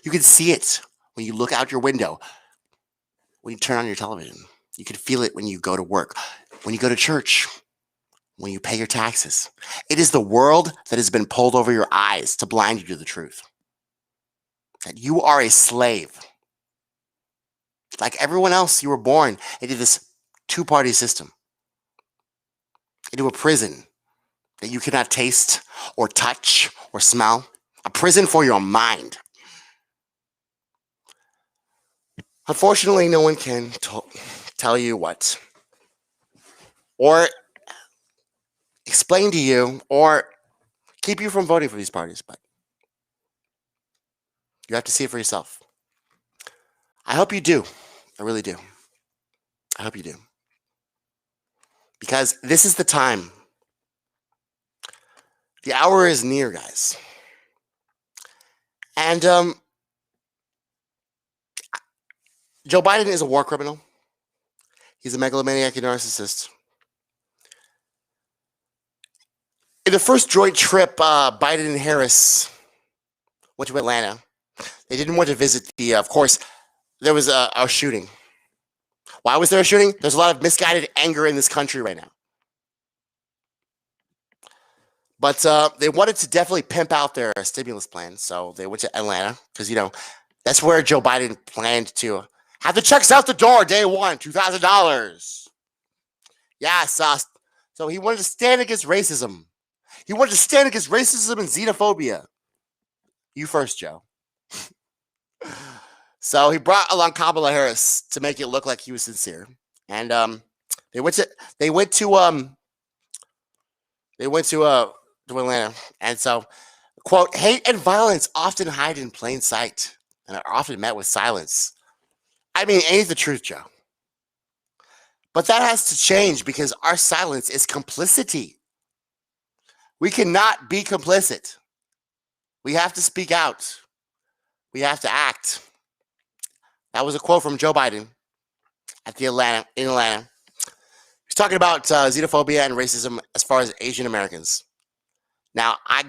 You can see it when you look out your window, when you turn on your television. You can feel it when you go to work, when you go to church, when you pay your taxes. It is the world that has been pulled over your eyes to blind you to the truth. That you are a slave. Like everyone else, you were born into this two-party system, into a prison that you cannot taste or touch or smell, a prison for your mind. Unfortunately, no one can tell you what, or explain to you, or keep you from voting for these parties, but you have to see it for yourself. I hope you do. I really do. I hope you do. Because this is the time. The hour is near, guys. And Joe Biden is a war criminal. He's a megalomaniac and narcissist. In the first joint trip, Biden and Harris went to Atlanta. They didn't want to visit of course, there was a shooting. Why was there a shooting? There's a lot of misguided anger in this country right now. But they wanted to definitely pimp out their stimulus plan, so they went to Atlanta because, that's where Joe Biden planned to have the checks out the door day one, $2,000. Yes, so he wanted to stand against racism He wanted to stand against racism and xenophobia. You first, Joe. So he brought along Kamala Harris to make it look like he was sincere. And they went to Atlanta. And so, quote, hate and violence often hide in plain sight and are often met with silence. I mean, ain't the truth, Joe? But that has to change because our silence is complicity. We cannot be complicit. We have to speak out. We have to act. That was a quote from Joe Biden in Atlanta. He's talking about xenophobia and racism as far as Asian Americans. Now, I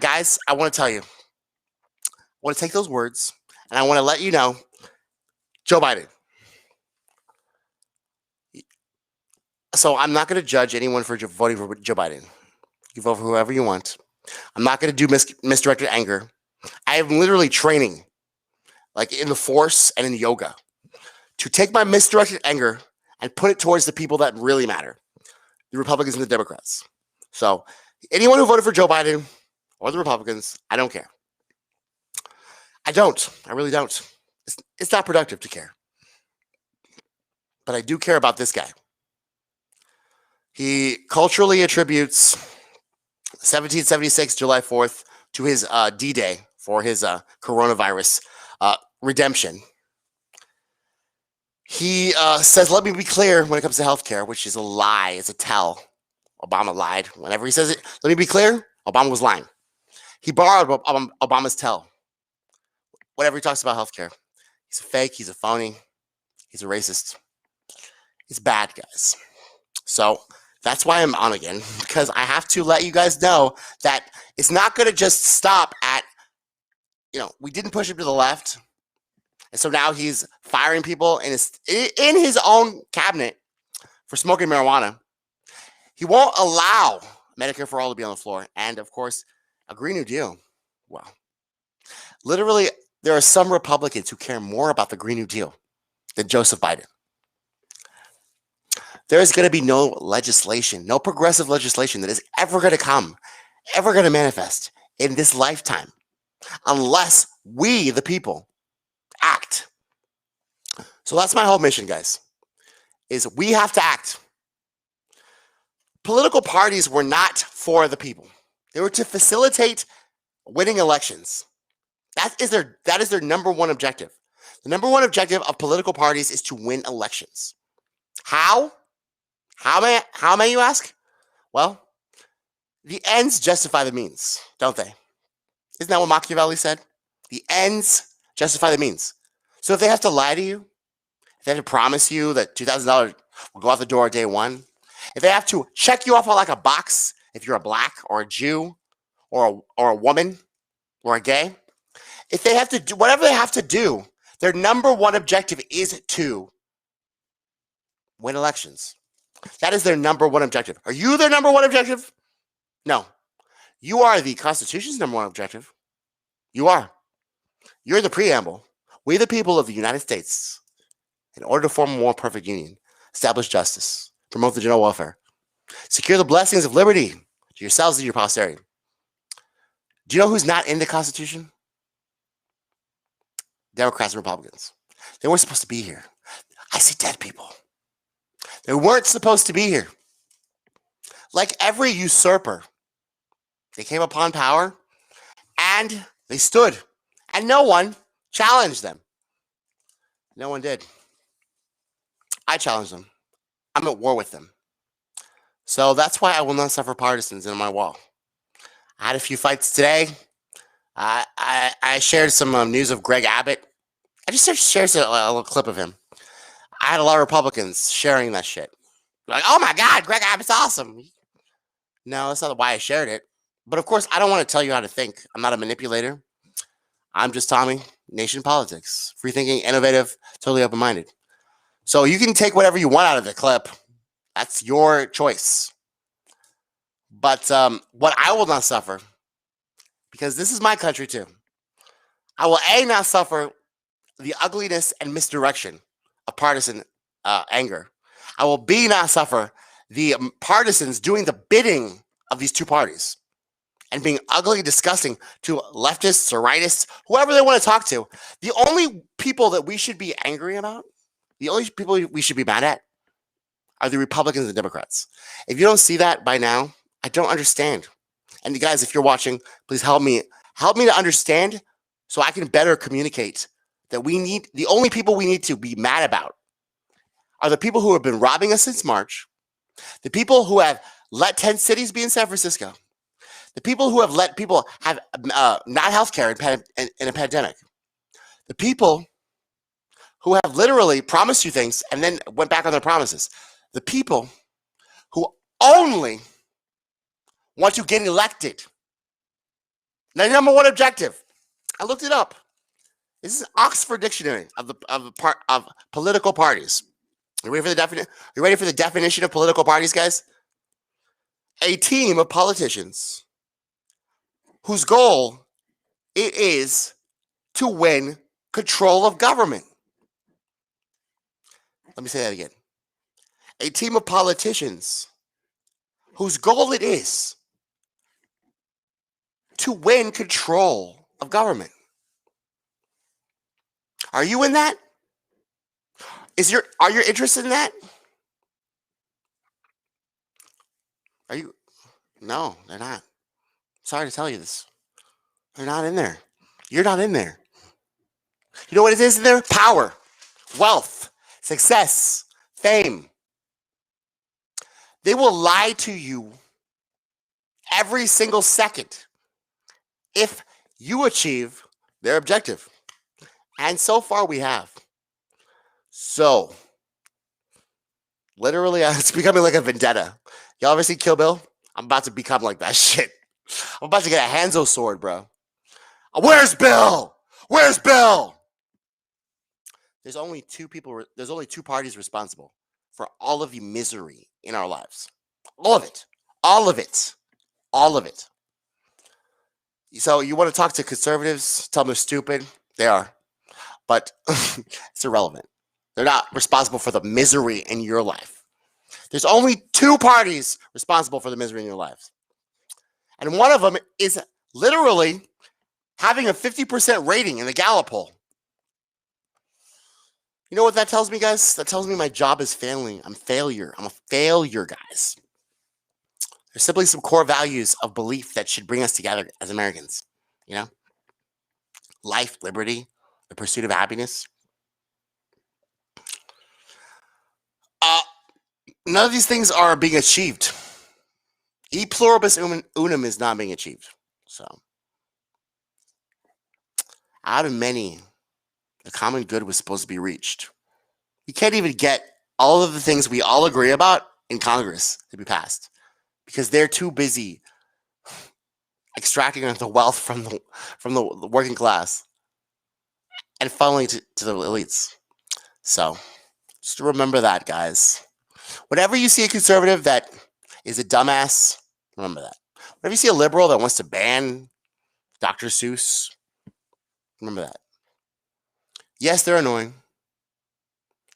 want to tell you, I want to take those words and I want to let you know, Joe Biden. So I'm not going to judge anyone for voting for Joe Biden. You vote for whoever you want. I'm not going to do misdirected anger. I am literally training, like in the force and in yoga, to take my misdirected anger and put it towards the people that really matter, the Republicans and the Democrats. So anyone who voted for Joe Biden or the Republicans, I don't care. I don't. I really don't. It's not productive to care. But I do care about this guy. He culturally attributes 1776, July 4th, to his D-Day for his coronavirus redemption. He says, let me be clear when it comes to healthcare, which is a lie. It's a tell. Obama lied. Whenever he says it, let me be clear, Obama was lying. He borrowed Obama's tell. Whenever he talks about healthcare, he's a fake, he's a phony, he's a racist. He's bad, guys. So that's why I'm on again, because I have to let you guys know that it's not going to just stop at, we didn't push him to the left. And so now he's firing people in his own cabinet for smoking marijuana. He won't allow Medicare for all to be on the floor. And of course, a Green New Deal. Wow. Literally, there are some Republicans who care more about the Green New Deal than Joseph Biden. There is going to be no legislation, no progressive legislation that is ever going to come, ever going to manifest in this lifetime, unless we, the people, act. So that's my whole mission, guys, is we have to act. Political parties were not for the people. They were to facilitate winning elections. That is their number one objective. The number one objective of political parties is to win elections. How? How may you ask? Well, the ends justify the means, don't they? Isn't that what Machiavelli said? The ends justify the means. So if they have to lie to you, if they have to promise you that $2,000 will go out the door day one, if they have to check you off like a box, if you're a black or a Jew or a woman or a gay, if they have to do whatever they have to do, their number one objective is to win elections. That is their number one objective. Are you their number one objective? No. You are the Constitution's number one objective. You are. You're the preamble. We, the people of the United States, in order to form a more perfect union, establish justice, promote the general welfare, secure the blessings of liberty to yourselves and your posterity. Do you know who's not in the Constitution? Democrats and Republicans. They weren't supposed to be here. I see dead people. They weren't supposed to be here. Like every usurper, they came upon power and they stood, and no one challenged them. No one did. I challenged them. I'm at war with them. So that's why I will not suffer partisans in my wall. I had a few fights today. I shared some news of Greg Abbott. I just shared a little clip of him. I had a lot of Republicans sharing that shit. Like, oh my God, Greg Abbott's awesome. No, that's not why I shared it. But of course, I don't want to tell you how to think. I'm not a manipulator. I'm just Tommy, Nation Politics. Free thinking, innovative, totally open-minded. So you can take whatever you want out of the clip. That's your choice. But what I will not suffer, because this is my country too, I will not suffer the ugliness and misdirection of partisan anger. I will not suffer the partisans doing the bidding of these two parties. and being ugly and disgusting to leftists or rightists, whoever they want to talk to. The only people that we should be angry about, the only people we should be mad at are the Republicans and the Democrats. If you don't see that by now, I don't understand. And you guys, if you're watching, please help me to understand so I can better communicate that the only people we need to be mad about are the people who have been robbing us since March, the people who have let 10 cities be in San Francisco, the people who have let people have not health care in a pandemic, the people who have literally promised you things and then went back on their promises, the people who only want to get elected. Their number one objective. I looked it up. This is Oxford Dictionary of political parties. You ready for the definition of political parties, guys? A team of politicians whose goal it is to win control of government. Let me say that again. A team of politicians whose goal it is to win control of government. Are you in that? Are you interested in that? Are you? No, they're not. Sorry to tell you this. They're not in there. You're not in there. You know what it is in there? Power, wealth, success, fame. They will lie to you every single second if you achieve their objective. And so far we have. So, literally, it's becoming like a vendetta. Y'all ever see Kill Bill? I'm about to become like that shit. I'm about to get a Hanzo sword, bro. Where's Bill? Where's Bill? There's only two parties responsible for all of the misery in our lives. All of it. All of it. All of it. So you want to talk to conservatives, tell them they're stupid? They are. But it's irrelevant. They're not responsible for the misery in your life. There's only two parties responsible for the misery in your lives. And one of them is literally having a 50% rating in the Gallup poll. You know what that tells me, guys? That tells me my job is failing. I'm a failure, guys. There's simply some core values of belief that should bring us together as Americans. You know? Life, liberty, the pursuit of happiness. None of these things are being achieved. E pluribus unum is not being achieved. So, out of many, the common good was supposed to be reached. You can't even get all of the things we all agree about in Congress to be passed because they're too busy extracting the wealth from the working class and funneling to the elites. So, just remember that, guys. Whenever you see a conservative that is a dumbass, remember that. Whenever you see a liberal that wants to ban Dr. Seuss, remember that. Yes, they're annoying.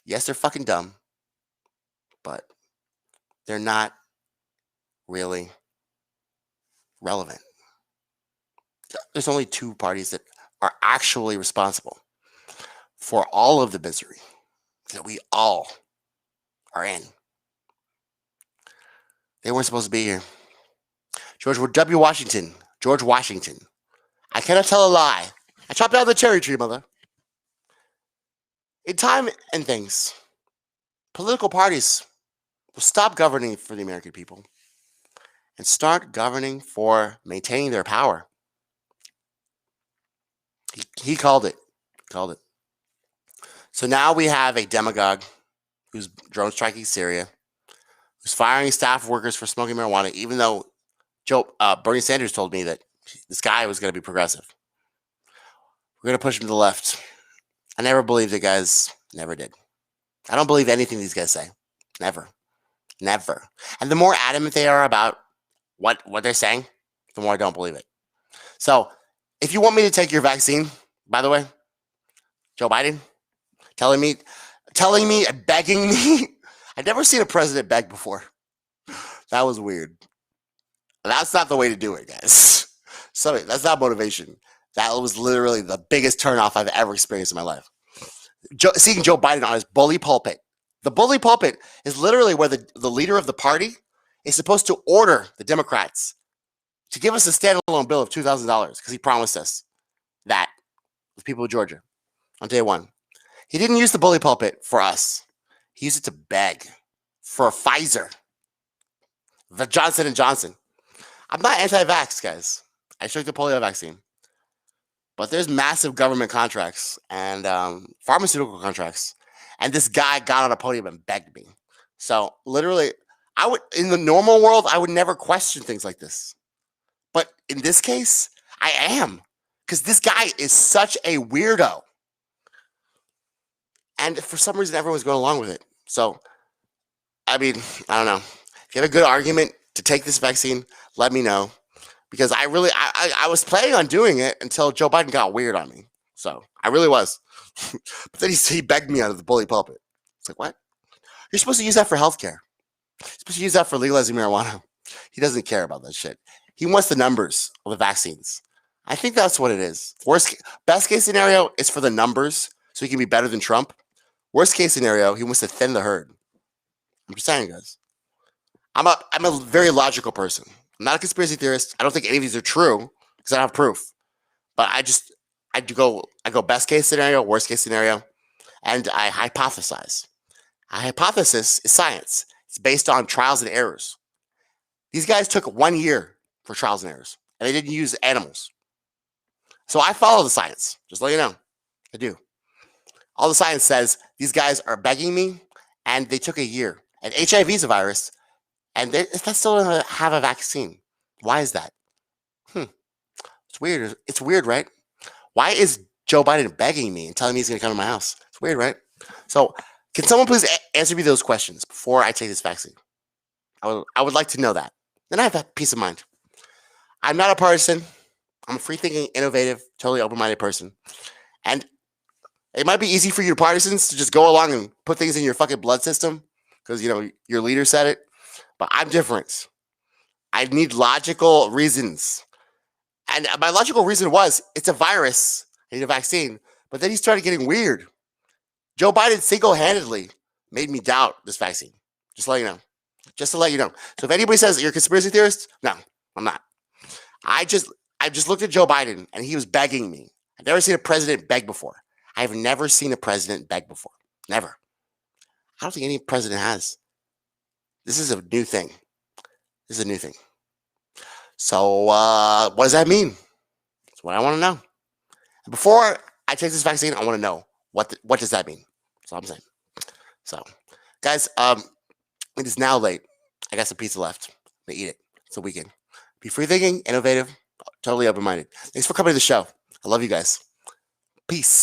Yes, they're fucking dumb. But they're not really relevant. There's only two parties that are actually responsible for all of the misery that we all are in. They weren't supposed to be here. George Washington. I cannot tell a lie. I chopped down the cherry tree, mother. In time and things, political parties will stop governing for the American people and start governing for maintaining their power. He called it. So now we have a demagogue who's drone striking Syria, who's firing staff workers for smoking marijuana, even though Bernie Sanders told me that this guy was going to be progressive. We're going to push him to the left. I never believed it, guys. Never did. I don't believe anything these guys say. Never. And the more adamant they are about what they're saying, the more I don't believe it. So, if you want me to take your vaccine, by the way, Joe Biden, telling me, begging me, I've never seen a president beg before. That was weird. That's not the way to do it, guys. Sorry, that's not motivation. That was literally the biggest turnoff I've ever experienced in my life. Seeing Joe Biden on his bully pulpit. The bully pulpit is literally where the leader of the party is supposed to order the Democrats to give us a standalone bill of $2,000 because he promised us that with people of Georgia on day one. He didn't use the bully pulpit for us. He used it to beg for Pfizer, the Johnson & Johnson. I'm not anti-vax, guys. I took the polio vaccine. But there's massive government contracts and pharmaceutical contracts. And this guy got on a podium and begged me. So literally, in the normal world, I would never question things like this. But in this case, I am. Because this guy is such a weirdo. And for some reason, everyone's going along with it. So, I mean, I don't know. If you have a good argument to take this vaccine, let me know. Because I was planning on doing it until Joe Biden got weird on me. So, I really was. But then he begged me out of the bully pulpit. It's like, what? You're supposed to use that for healthcare. You're supposed to use that for legalizing marijuana. He doesn't care about that shit. He wants the numbers of the vaccines. I think that's what it is. Best case scenario is for the numbers so he can be better than Trump. Worst case scenario, he wants to thin the herd. I'm just saying, guys. I'm a very logical person. I'm not a conspiracy theorist. I don't think any of these are true because I don't have proof. But I go best case scenario, worst case scenario, and I hypothesize. A hypothesis is science. It's based on trials and errors. These guys took 1 year for trials and errors, and they didn't use animals. So I follow the science. Just let you know. I do. All the science says these guys are begging me, and they took a year. And HIV is a virus, and they still don't have a vaccine. Why is that? It's weird. It's weird, right? Why is Joe Biden begging me and telling me he's going to come to my house? It's weird, right? So can someone please answer me those questions before I take this vaccine? I would like to know that. Then I have that peace of mind. I'm not a partisan. I'm a free-thinking, innovative, totally open-minded person. And it might be easy for you partisans to just go along and put things in your fucking blood system because, your leader said it. But I'm different. I need logical reasons. And my logical reason was, it's a virus. I need a vaccine. But then he started getting weird. Joe Biden single-handedly made me doubt this vaccine. Just to let you know. Just to let you know. So if anybody says you're a conspiracy theorist, no, I'm not. I just looked at Joe Biden, and he was begging me. I've never seen a president beg before. I have never seen a president beg before. Never. I don't think any president has. This is a new thing. This is a new thing. So what does that mean? That's what I want to know. And before I take this vaccine, I want to know what does that mean? That's all I'm saying. So, guys, it is now late. I got some pizza left. I'm going to eat it. It's a weekend. Be free-thinking, innovative, totally open-minded. Thanks for coming to the show. I love you guys. Peace.